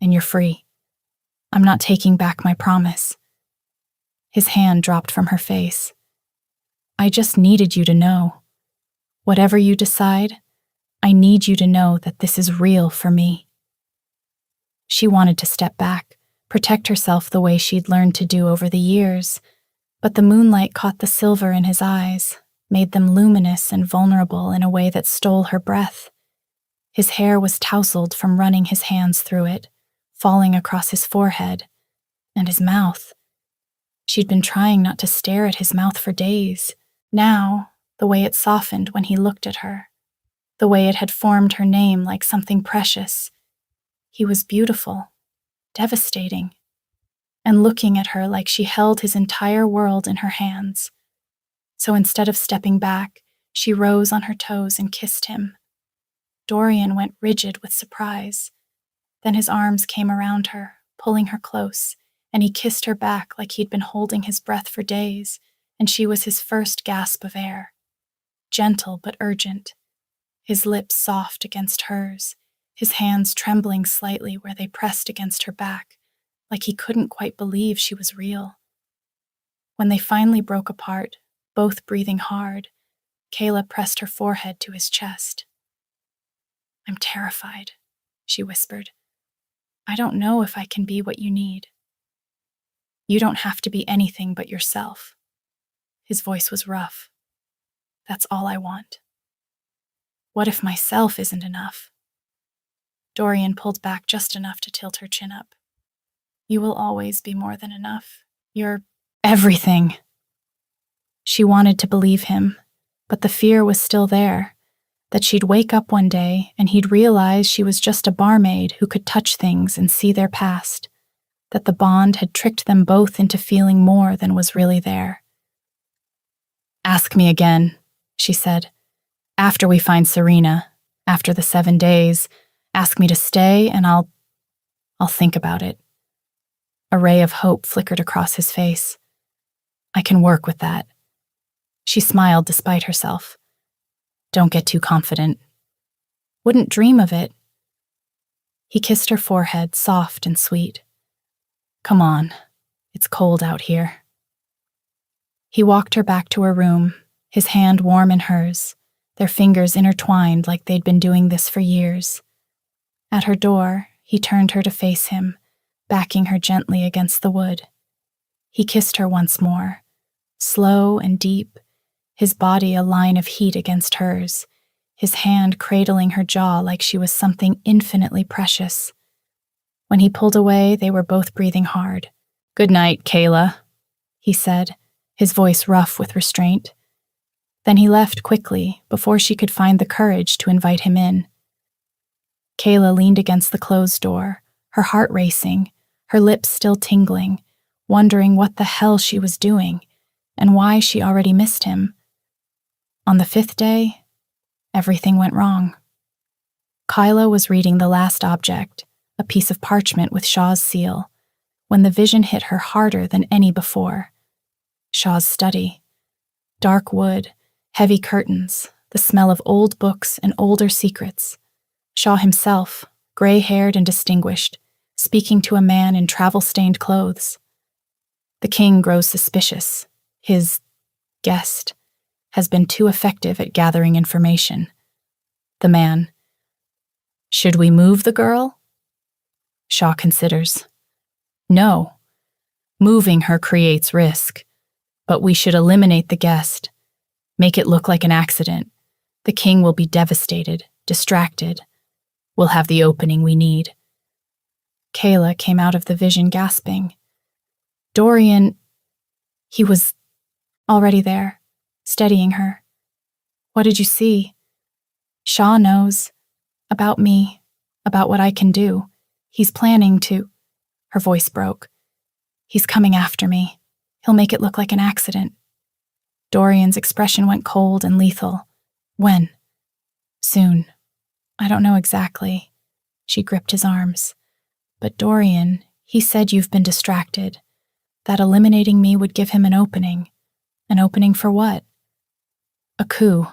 and you're free. I'm not taking back my promise. His hand dropped from her face. I just needed you to know. Whatever you decide, I need you to know that this is real for me. She wanted to step back, protect herself the way she'd learned to do over the years, but the moonlight caught the silver in his eyes, made them luminous and vulnerable in a way that stole her breath. His hair was tousled from running his hands through it, falling across his forehead, and his mouth. She'd been trying not to stare at his mouth for days. Now, the way it softened when he looked at her, the way it had formed her name like something precious. He was beautiful, devastating, and looking at her like she held his entire world in her hands. So instead of stepping back, she rose on her toes and kissed him. Dorian went rigid with surprise. Then his arms came around her, pulling her close, and he kissed her back like he'd been holding his breath for days, and she was his first gasp of air. Gentle but urgent, his lips soft against hers, his hands trembling slightly where they pressed against her back, like he couldn't quite believe she was real. When they finally broke apart, both breathing hard, Kayla pressed her forehead to his chest. I'm terrified, she whispered. I don't know if I can be what you need. You don't have to be anything but yourself. His voice was rough. That's all I want. What if myself isn't enough? Dorian pulled back just enough to tilt her chin up. You will always be more than enough. You're everything. She wanted to believe him, but the fear was still there, that she'd wake up one day and he'd realize she was just a barmaid who could touch things and see their past, that the bond had tricked them both into feeling more than was really there. Ask me again, she said. After we find Serena, after the 7 days, ask me to stay and I'll think about it. A ray of hope flickered across his face. I can work with that. She smiled despite herself. Don't get too confident. Wouldn't dream of it. He kissed her forehead, soft and sweet. Come on, it's cold out here. He walked her back to her room, his hand warm in hers, their fingers intertwined like they'd been doing this for years. At her door, he turned her to face him, backing her gently against the wood. He kissed her once more, slow and deep, his body a line of heat against hers, his hand cradling her jaw like she was something infinitely precious. When he pulled away, they were both breathing hard. Good night, Kayla, he said, his voice rough with restraint. Then he left quickly, before she could find the courage to invite him in. Kayla leaned against the closed door, her heart racing, her lips still tingling, wondering what the hell she was doing, and why she already missed him. On the 5th day, everything went wrong. Kyla was reading the last object, a piece of parchment with Shaw's seal, when the vision hit her harder than any before. Shaw's study. Dark wood, heavy curtains, the smell of old books and older secrets. Shaw himself, gray-haired and distinguished, speaking to a man in travel-stained clothes. The king grows suspicious. His guest has been too effective at gathering information. The man. Should we move the girl? Shaw considers. No. Moving her creates risk. But we should eliminate the guest. Make it look like an accident. The king will be devastated, distracted. We'll have the opening we need. Kayla came out of the vision gasping. Dorian, he was already there, steadying her. What did you see? Shaw knows. About me. About what I can do. He's planning to. Her voice broke. He's coming after me. He'll make it look like an accident. Dorian's expression went cold and lethal. When? Soon. I don't know exactly. She gripped his arms. But Dorian, he said you've been distracted. That eliminating me would give him an opening. An opening for what? A coup.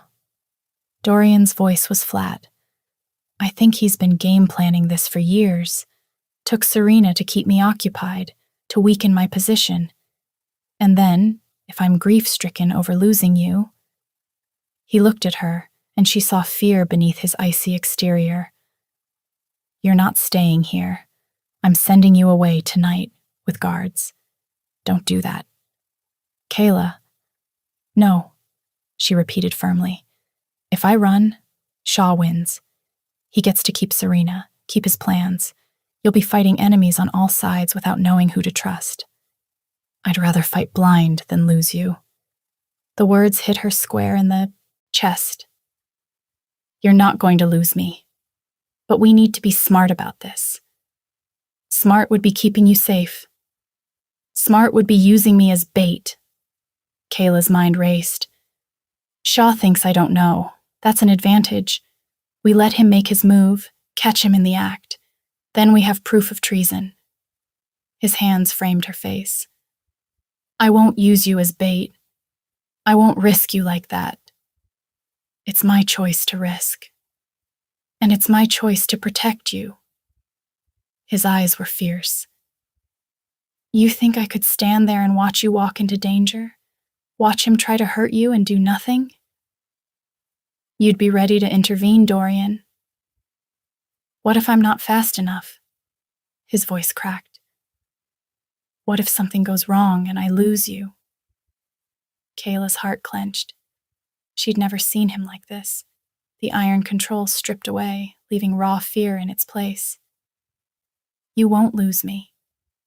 Dorian's voice was flat. I think he's been game planning this for years. Took Serena to keep me occupied, to weaken my position. And then, if I'm grief-stricken over losing you... He looked at her, and she saw fear beneath his icy exterior. You're not staying here. I'm sending you away tonight, with guards. Don't do that. Kayla. No, she repeated firmly. If I run, Shaw wins. He gets to keep Serena, keep his plans. You'll be fighting enemies on all sides without knowing who to trust. I'd rather fight blind than lose you. The words hit her square in the chest. You're not going to lose me. But we need to be smart about this. Smart would be keeping you safe. Smart would be using me as bait. Kayla's mind raced. Shaw thinks I don't know. That's an advantage. We let him make his move, catch him in the act. Then we have proof of treason. His hands framed her face. I won't use you as bait. I won't risk you like that. It's my choice to risk. And it's my choice to protect you. His eyes were fierce. You think I could stand there and watch you walk into danger? Watch him try to hurt you and do nothing? You'd be ready to intervene, Dorian. What if I'm not fast enough? His voice cracked. What if something goes wrong and I lose you? Kayla's heart clenched. She'd never seen him like this. The iron control stripped away, leaving raw fear in its place. You won't lose me,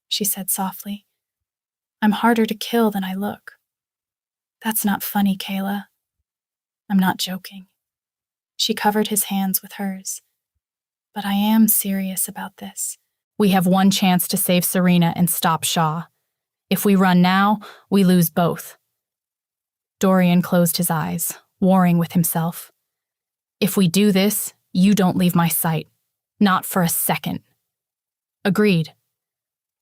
she said softly. I'm harder to kill than I look. That's not funny, Kayla. I'm not joking. She covered his hands with hers. But I am serious about this. We have one chance to save Serena and stop Shaw. If we run now, we lose both. Dorian closed his eyes, warring with himself. If we do this, you don't leave my sight. Not for a second. Agreed.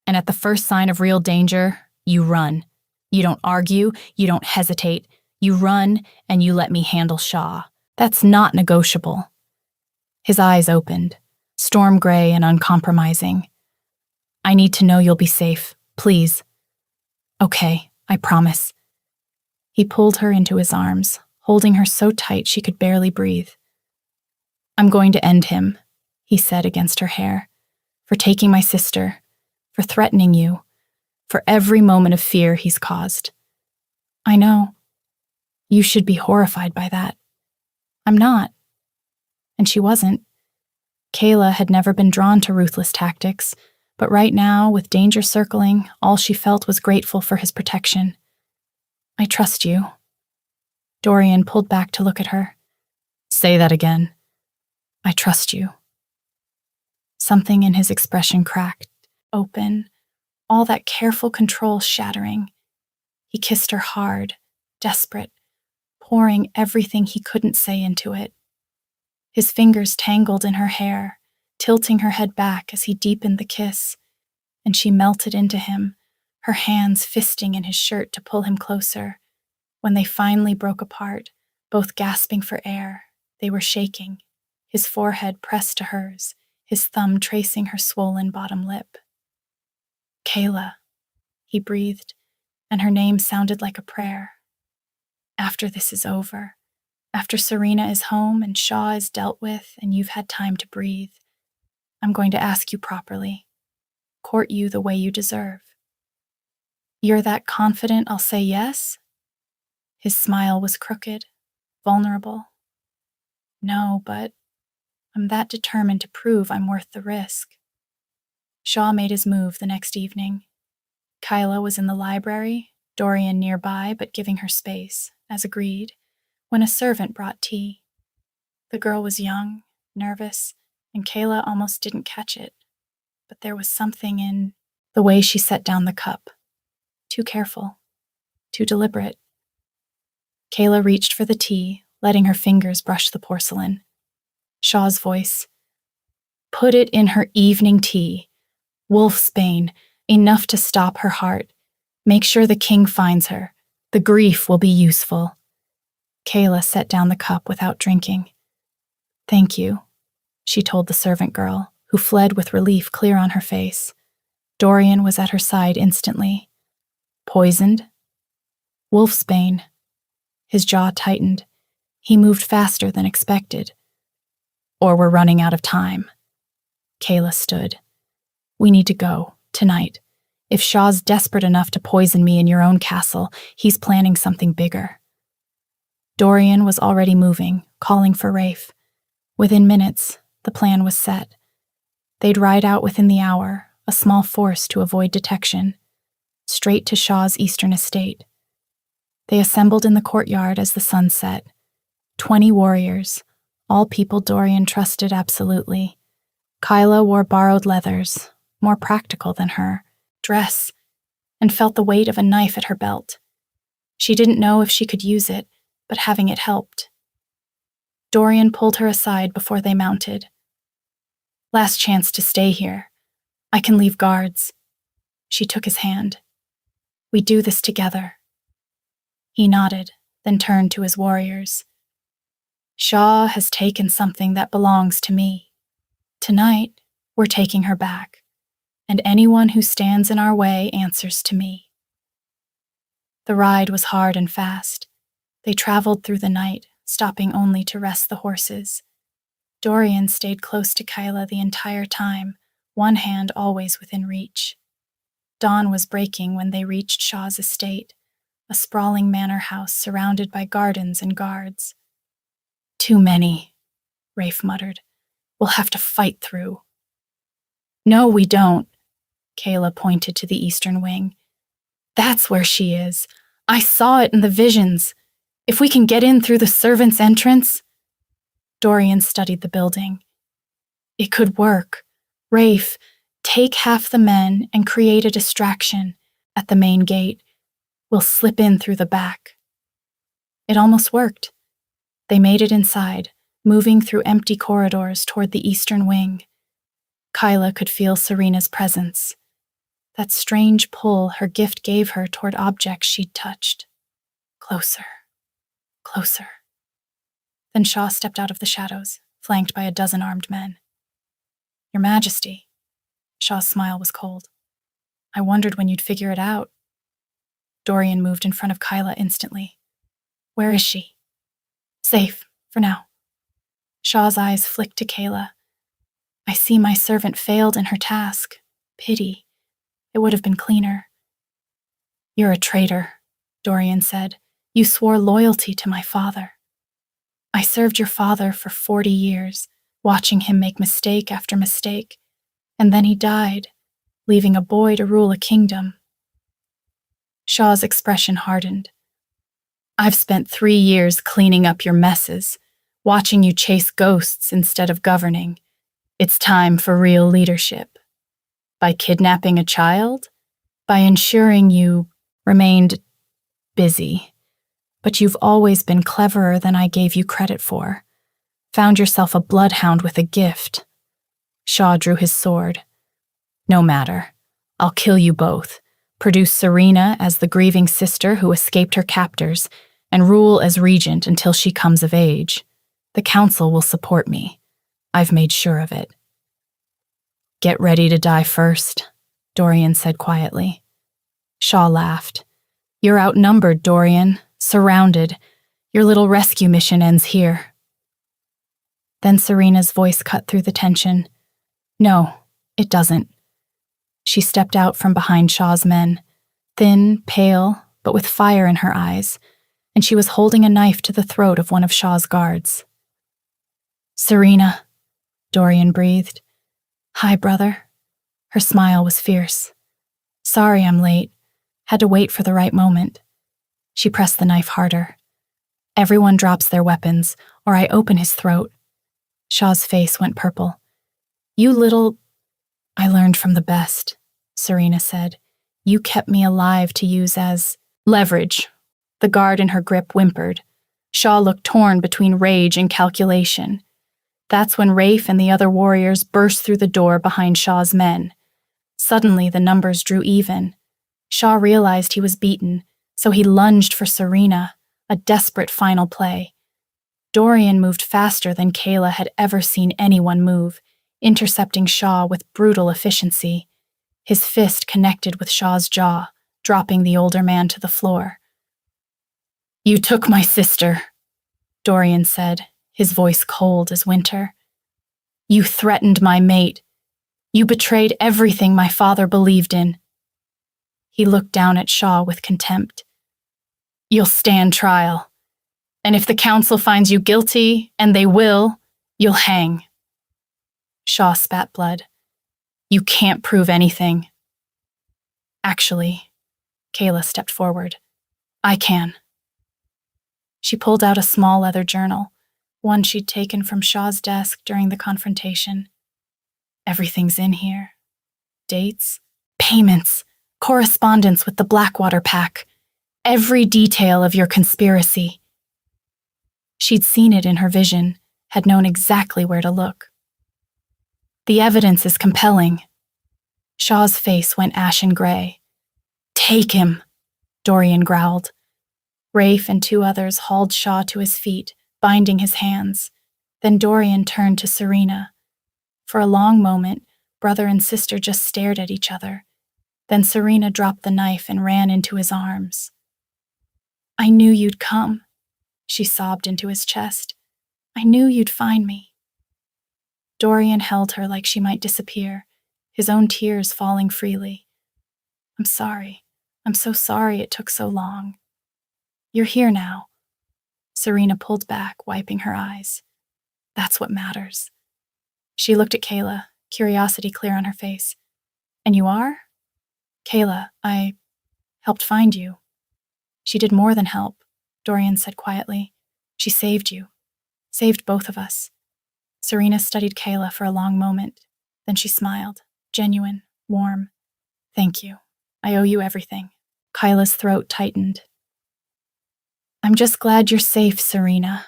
And at the first sign of real danger, you run. You don't argue, you don't hesitate. You run, and you let me handle Shaw. That's not negotiable. His eyes opened, storm gray and uncompromising. I need to know you'll be safe, please. Okay, I promise. He pulled her into his arms, holding her so tight she could barely breathe. I'm going to end him, he said against her hair, for taking my sister, for threatening you, for every moment of fear he's caused. I know. You should be horrified by that. I'm not. And she wasn't. Kayla had never been drawn to ruthless tactics, but right now, with danger circling, all she felt was grateful for his protection. I trust you. Dorian pulled back to look at her. Say that again. I trust you. Something in his expression cracked, open, all that careful control shattering. He kissed her hard, desperate, pouring everything he couldn't say into it. His fingers tangled in her hair, tilting her head back as he deepened the kiss, and she melted into him, her hands fisting in his shirt to pull him closer. When they finally broke apart, both gasping for air, they were shaking, his forehead pressed to hers, his thumb tracing her swollen bottom lip. "Kayla," he breathed, and her name sounded like a prayer. "After this is over, after Serena is home and Shaw is dealt with and you've had time to breathe, I'm going to ask you properly, court you the way you deserve. You're that confident I'll say yes?" His smile was crooked, vulnerable. "No, but I'm that determined to prove I'm worth the risk." Shaw made his move the next evening. Kyla was in the library, Dorian nearby but giving her space, as agreed, when a servant brought tea. The girl was young, nervous, and Kayla almost didn't catch it. But there was something in the way she set down the cup. Too careful, too deliberate. Kayla reached for the tea, letting her fingers brush the porcelain. Shaw's voice. "Put it in her evening tea. Wolfsbane, enough to stop her heart. Make sure the king finds her. The grief will be useful." Kayla set down the cup without drinking. "Thank you," she told the servant girl, who fled with relief clear on her face. Dorian was at her side instantly. "Poisoned?" "Wolfsbane." His jaw tightened. He moved faster than expected. "Or we're running out of time." Kayla stood. "We need to go, tonight. If Shaw's desperate enough to poison me in your own castle, he's planning something bigger." Dorian was already moving, calling for Rafe. Within minutes, the plan was set. They'd ride out within the hour, a small force to avoid detection, straight to Shaw's eastern estate. They assembled in the courtyard as the sun set. 20 warriors, all people Dorian trusted absolutely. Kyla wore borrowed leathers, more practical than her, dress, and felt the weight of a knife at her belt. She didn't know if she could use it, but having it helped. Dorian pulled her aside before they mounted. "Last chance to stay here. I can leave guards." She took his hand. "We do this together." He nodded, then turned to his warriors. "Shaw has taken something that belongs to me. Tonight, we're taking her back, and anyone who stands in our way answers to me." The ride was hard and fast. They traveled through the night, stopping only to rest the horses. Dorian stayed close to Kyla the entire time, one hand always within reach. Dawn was breaking when they reached Shaw's estate, a sprawling manor house surrounded by gardens and guards. "Too many," Rafe muttered. "We'll have to fight through." "No, we don't," Kayla pointed to the eastern wing. "That's where she is. I saw it in the visions. If we can get in through the servants' entrance..." Dorian studied the building. "It could work. Rafe, take half the men and create a distraction at the main gate. We'll slip in through the back." It almost worked. They made it inside, moving through empty corridors toward the eastern wing. Kyla could feel Serena's presence, that strange pull her gift gave her toward objects she'd touched. Closer, closer. Then Shaw stepped out of the shadows, flanked by a dozen armed men. "Your Majesty." Shaw's smile was cold. "I wondered when you'd figure it out." Dorian moved in front of Kyla instantly. "Where is she?" "Safe, for now." Shaw's eyes flicked to Kayla. "I see my servant failed in her task. Pity. It would have been cleaner." "You're a traitor," Dorian said. "You swore loyalty to my father." "I served your father for 40 years, watching him make mistake after mistake, and then he died, leaving a boy to rule a kingdom." Shaw's expression hardened. "I've spent 3 years cleaning up your messes, watching you chase ghosts instead of governing. It's time for real leadership. By kidnapping a child? By ensuring you remained busy. But you've always been cleverer than I gave you credit for. Found yourself a bloodhound with a gift. Shaw drew his sword. No matter. I'll kill you both. Produce Serena as the grieving sister who escaped her captors, and rule as regent until she comes of age. The council will support me. I've made sure of it. Get ready to die first, Dorian said quietly. Shaw laughed. You're outnumbered, Dorian, surrounded. Your little rescue mission ends here. Then Serena's voice cut through the tension. No, it doesn't. She stepped out from behind Shaw's men, thin, pale, but with fire in her eyes, and she was holding a knife to the throat of one of Shaw's guards. Serena, Dorian breathed. Hi, brother. Her smile was fierce. Sorry I'm late. Had to wait for the right moment. She pressed the knife harder. Everyone drops their weapons, or I open his throat. Shaw's face went purple. You little... I learned from the best, Serena said. You kept me alive to use as leverage. The guard in her grip whimpered. Shaw looked torn between rage and calculation. That's when Rafe and the other warriors burst through the door behind Shaw's men. Suddenly, the numbers drew even. Shaw realized he was beaten, so he lunged for Serena, a desperate final play. Dorian moved faster than Kayla had ever seen anyone move, intercepting Shaw with brutal efficiency. His fist connected with Shaw's jaw, dropping the older man to the floor. You took my sister, Dorian said, his voice cold as winter. You threatened my mate. You betrayed everything my father believed in. He looked down at Shaw with contempt. You'll stand trial. And if the council finds you guilty, and they will, you'll hang. Shaw spat blood. You can't prove anything. Actually, Kayla stepped forward. I can. She pulled out a small leather journal, one she'd taken from Shaw's desk during the confrontation. Everything's in here. Dates, payments, correspondence with the Blackwater Pack, every detail of your conspiracy. She'd seen it in her vision, had known exactly where to look. The evidence is compelling. Shaw's face went ashen gray. Take him, Dorian growled. Rafe and two others hauled Shaw to his feet, binding his hands. Then Dorian turned to Serena. For a long moment, brother and sister just stared at each other. Then Serena dropped the knife and ran into his arms. I knew you'd come, she sobbed into his chest. I knew you'd find me. Dorian held her like she might disappear, his own tears falling freely. I'm sorry. I'm so sorry it took so long. You're here now. Serena pulled back, wiping her eyes. That's what matters. She looked at Kayla, curiosity clear on her face. And you are? Kayla, I helped find you. She did more than help, Dorian said quietly. She saved you. Saved both of us. Serena studied Kayla for a long moment. Then she smiled, genuine, warm. Thank you. I owe you everything. Kayla's throat tightened. I'm just glad you're safe, Serena.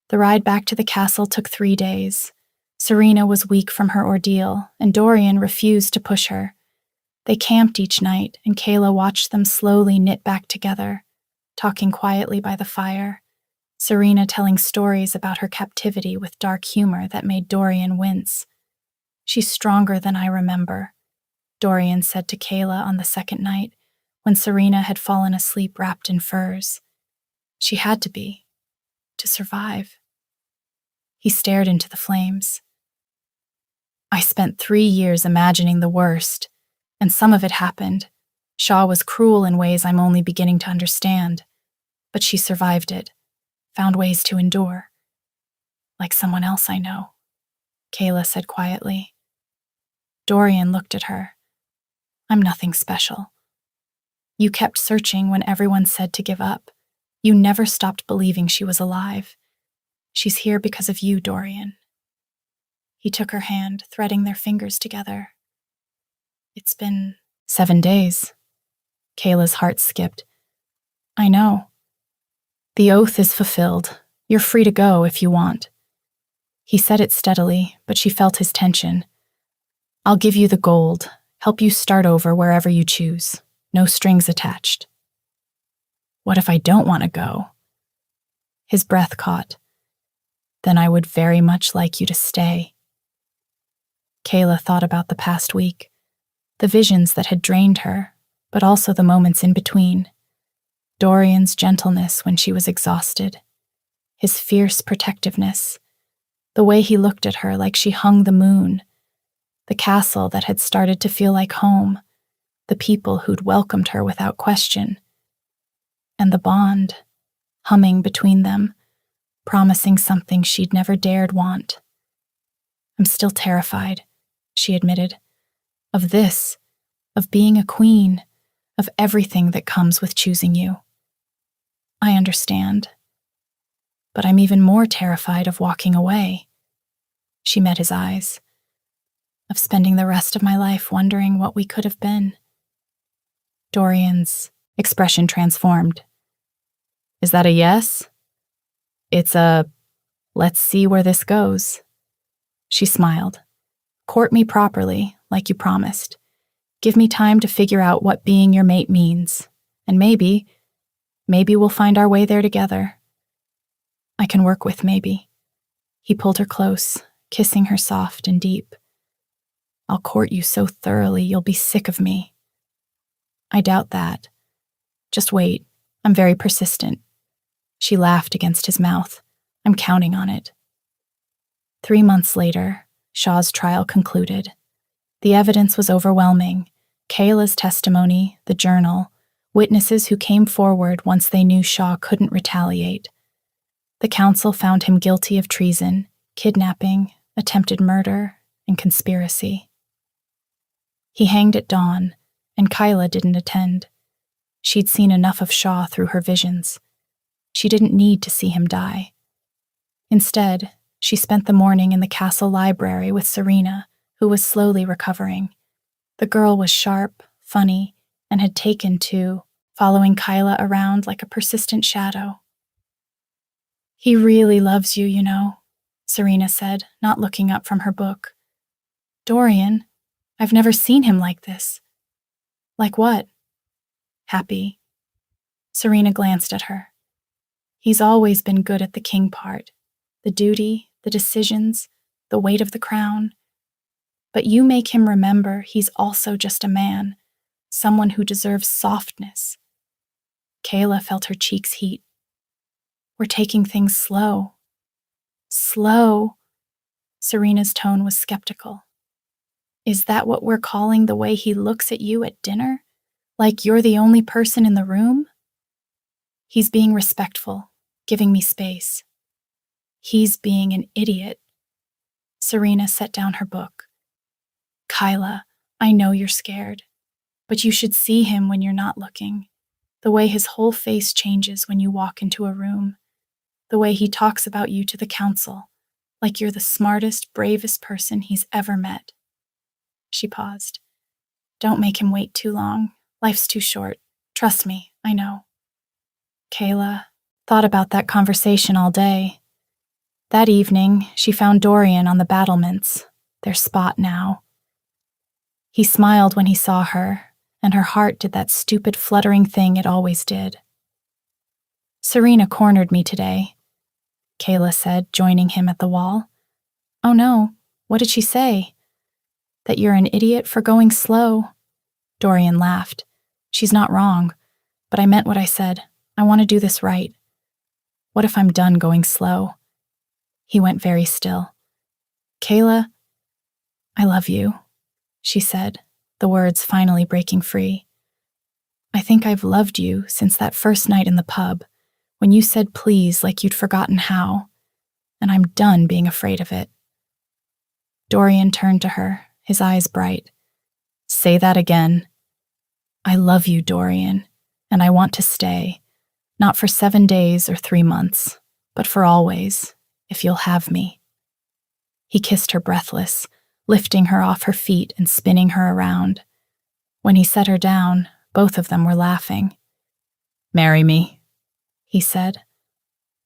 The ride back to the castle took 3 days. Serena was weak from her ordeal, and Dorian refused to push her. They camped each night, and Kayla watched them slowly knit back together, talking quietly by the fire, Serena telling stories about her captivity with dark humor that made Dorian wince. She's stronger than I remember, Dorian said to Kayla on the second night, when Serena had fallen asleep wrapped in furs. She had to be, to survive. He stared into the flames. I spent 3 years imagining the worst, and some of it happened. Shaw was cruel in ways I'm only beginning to understand, but she survived it, found ways to endure. Like someone else I know, Kayla said quietly. Dorian looked at her. I'm nothing special. You kept searching when everyone said to give up. You never stopped believing she was alive. She's here because of you, Dorian. He took her hand, threading their fingers together. It's been 7 days. Kayla's heart skipped. I know. The oath is fulfilled. You're free to go if you want. He said it steadily, but she felt his tension. I'll give you the gold, help you start over wherever you choose. No strings attached. What if I don't want to go? His breath caught. Then I would very much like you to stay. Kayla thought about the past week, the visions that had drained her, but also the moments in between. Dorian's gentleness when she was exhausted, his fierce protectiveness, the way he looked at her like she hung the moon, the castle that had started to feel like home, the people who'd welcomed her without question, and the bond, humming between them, promising something she'd never dared want. I'm still terrified, she admitted, of this, of being a queen, of everything that comes with choosing you. I understand. But I'm even more terrified of walking away. She met his eyes. Of spending the rest of my life wondering what we could have been. Dorian's expression transformed. Is that a yes? It's a, let's see where this goes. She smiled. Court me properly, like you promised. Give me time to figure out what being your mate means. And maybe we'll find our way there together. I can work with maybe. He pulled her close, kissing her soft and deep. I'll court you so thoroughly you'll be sick of me. I doubt that. Just wait. I'm very persistent. She laughed against his mouth. I'm counting on it. 3 months later, Shaw's trial concluded. The evidence was overwhelming. Kayla's testimony, the journal, witnesses who came forward once they knew Shaw couldn't retaliate. The council found him guilty of treason, kidnapping, attempted murder, and conspiracy. He hanged at dawn, and Kyla didn't attend. She'd seen enough of Shaw through her visions. She didn't need to see him die. Instead, she spent the morning in the castle library with Serena, who was slowly recovering. The girl was sharp, funny, and had taken to following Kyla around like a persistent shadow. He really loves you, you know, Serena said, not looking up from her book. Dorian, I've never seen him like this. Like what? Happy. Serena glanced at her. He's always been good at the king part, the duty, the decisions, the weight of the crown. But you make him remember he's also just a man, someone who deserves softness. Kayla felt her cheeks heat. We're taking things slow. Slow. Serena's tone was skeptical. Is that what we're calling the way he looks at you at dinner? Like you're the only person in the room? He's being respectful, giving me space. He's being an idiot. Serena set down her book. Kyla, I know you're scared, but you should see him when you're not looking. The way his whole face changes when you walk into a room. The way he talks about you to the council, like you're the smartest, bravest person he's ever met. She paused. Don't make him wait too long. Life's too short. Trust me, I know. Kayla thought about that conversation all day. That evening, she found Dorian on the battlements, their spot now. He smiled when he saw her, and her heart did that stupid fluttering thing it always did. Serena cornered me today, Kayla said, joining him at the wall. Oh no, what did she say? That you're an idiot for going slow. Dorian laughed. She's not wrong, but I meant what I said. I want to do this right. What if I'm done going slow? He went very still. Kayla, I love you, she said, the words finally breaking free. I think I've loved you since that first night in the pub, when you said please like you'd forgotten how, and I'm done being afraid of it. Dorian turned to her, his eyes bright. Say that again. I love you, Dorian, and I want to stay, not for 7 days or 3 months, but for always, if you'll have me. He kissed her breathless, lifting her off her feet and spinning her around. When he set her down, both of them were laughing. Marry me, he said.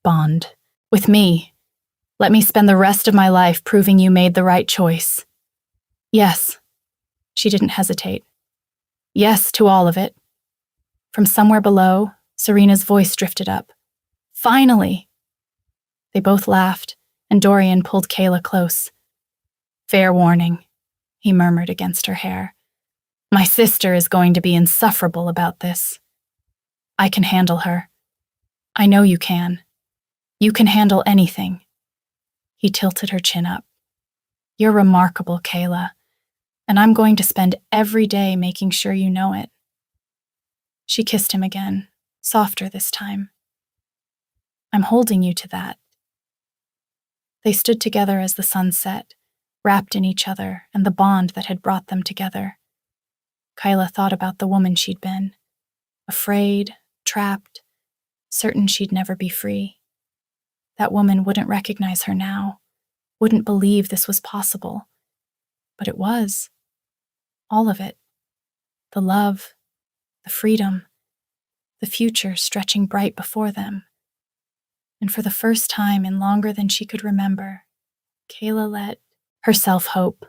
Bond. With me. Let me spend the rest of my life proving you made the right choice. Yes. She didn't hesitate. Yes to all of it. From somewhere below, Serena's voice drifted up. Finally! They both laughed, and Dorian pulled Kayla close. Fair warning, he murmured against her hair. My sister is going to be insufferable about this. I can handle her. I know you can. You can handle anything. He tilted her chin up. You're remarkable, Kayla, and I'm going to spend every day making sure you know it. She kissed him again, softer this time. I'm holding you to that. They stood together as the sun set, wrapped in each other and the bond that had brought them together. Kyla thought about the woman she'd been, afraid, trapped, certain she'd never be free. That woman wouldn't recognize her now, wouldn't believe this was possible. But it was. All of it. The love, the freedom, the future stretching bright before them. And for the first time in longer than she could remember, Kayla let herself hope.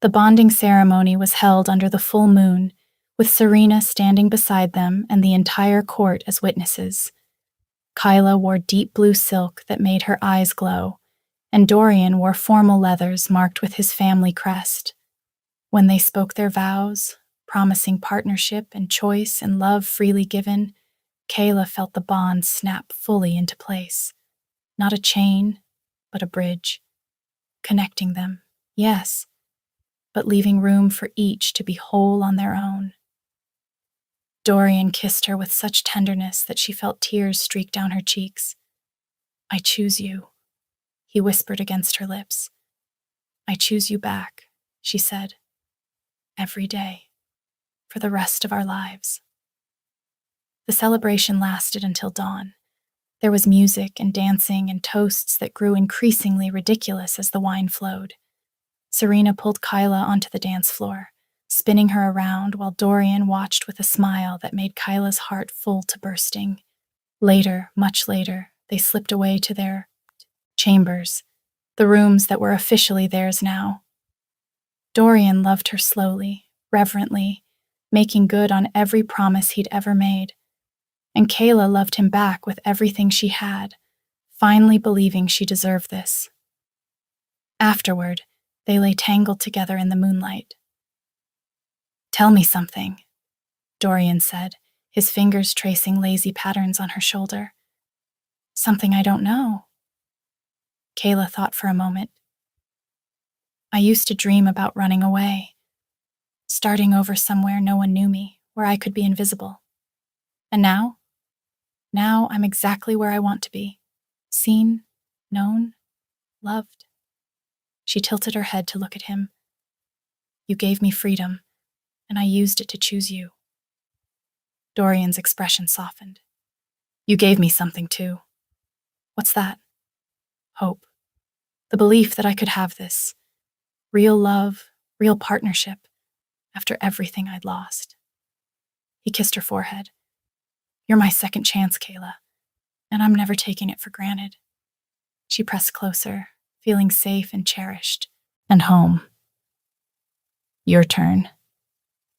The bonding ceremony was held under the full moon, with Serena standing beside them and the entire court as witnesses. Kyla wore deep blue silk that made her eyes glow, and Dorian wore formal leathers marked with his family crest. When they spoke their vows, promising partnership and choice and love freely given, Kayla felt the bond snap fully into place. Not a chain, but a bridge. Connecting them, yes, but leaving room for each to be whole on their own. Dorian kissed her with such tenderness that she felt tears streak down her cheeks. I choose you, he whispered against her lips. I choose you back, she said. Every day, for the rest of our lives. The celebration lasted until dawn. There was music and dancing and toasts that grew increasingly ridiculous as the wine flowed. Serena pulled Kyla onto the dance floor, spinning her around while Dorian watched with a smile that made Kyla's heart full to bursting. Later, much later, they slipped away to their chambers, the rooms that were officially theirs now. Dorian loved her slowly, reverently, making good on every promise he'd ever made. And Kayla loved him back with everything she had, finally believing she deserved this. Afterward, they lay tangled together in the moonlight. Tell me something, Dorian said, his fingers tracing lazy patterns on her shoulder. Something I don't know. Kayla thought for a moment. I used to dream about running away, starting over somewhere no one knew me, where I could be invisible. And now? Now I'm exactly where I want to be. Seen, known, loved. She tilted her head to look at him. You gave me freedom, and I used it to choose you. Dorian's expression softened. You gave me something too. What's that? Hope. The belief that I could have this. Real love, real partnership, after everything I'd lost. He kissed her forehead. You're my second chance, Kayla, and I'm never taking it for granted. She pressed closer, feeling safe and cherished, and home. Your turn.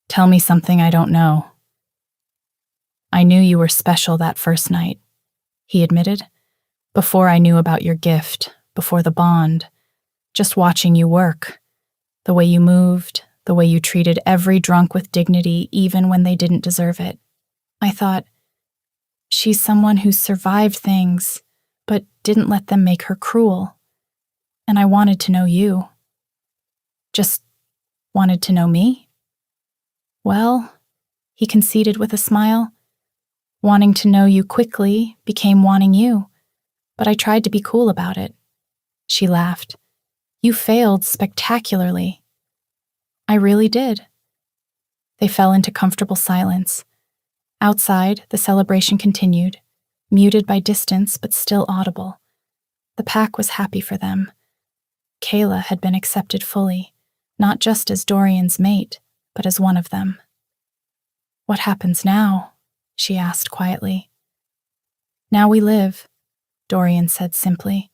Tell me something I don't know. I knew you were special that first night, he admitted, before I knew about your gift, before the bond, just watching you work, the way you moved, the way you treated every drunk with dignity even when they didn't deserve it. I thought, she's someone who survived things, but didn't let them make her cruel. And I wanted to know you. Just wanted to know me? Well, he conceded with a smile. Wanting to know you quickly became wanting you, but I tried to be cool about it. She laughed. You failed spectacularly. I really did. They fell into comfortable silence. Outside, the celebration continued, muted by distance but still audible. The pack was happy for them. Kayla had been accepted fully, not just as Dorian's mate, but as one of them. What happens now? She asked quietly. Now we live. Dorian said simply.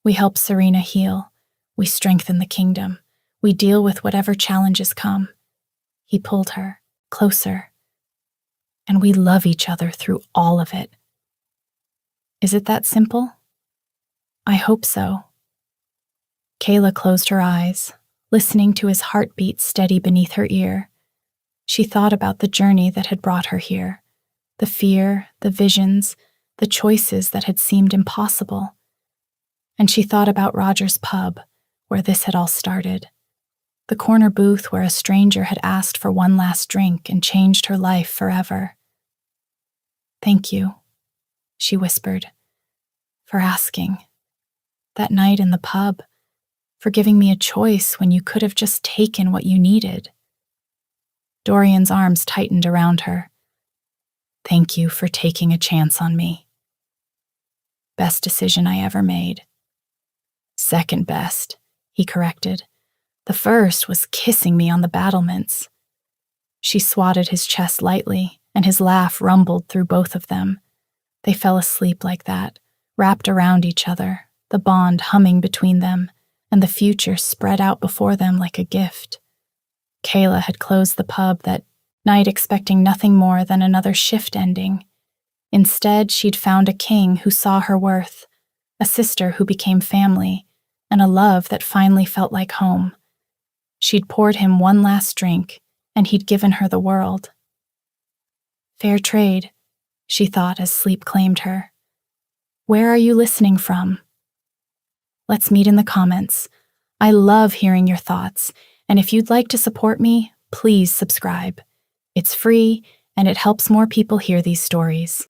We help Serena heal. We strengthen the kingdom. We deal with whatever challenges come. He pulled her closer. And we love each other through all of it. Is it that simple? I hope so. Kayla closed her eyes, listening to his heartbeat steady beneath her ear. She thought about the journey that had brought her here, the fear, the visions, the choices that had seemed impossible. And she thought about Roger's pub, where this had all started, the corner booth where a stranger had asked for one last drink and changed her life forever. Thank you, she whispered, for asking. That night in the pub, for giving me a choice when you could have just taken what you needed. Dorian's arms tightened around her. Thank you for taking a chance on me. Best decision I ever made. Second best, he corrected. The first was kissing me on the battlements. She swatted his chest lightly, and his laugh rumbled through both of them. They fell asleep like that, wrapped around each other, the bond humming between them, and the future spread out before them like a gift. Kayla had closed the pub that night expecting nothing more than another shift ending. Instead, she'd found a king who saw her worth, a sister who became family, and a love that finally felt like home. She'd poured him one last drink, and he'd given her the world. Fair trade, she thought as sleep claimed her. Where are you listening from? Let's meet in the comments. I love hearing your thoughts, and if you'd like to support me, please subscribe. It's free, and it helps more people hear these stories.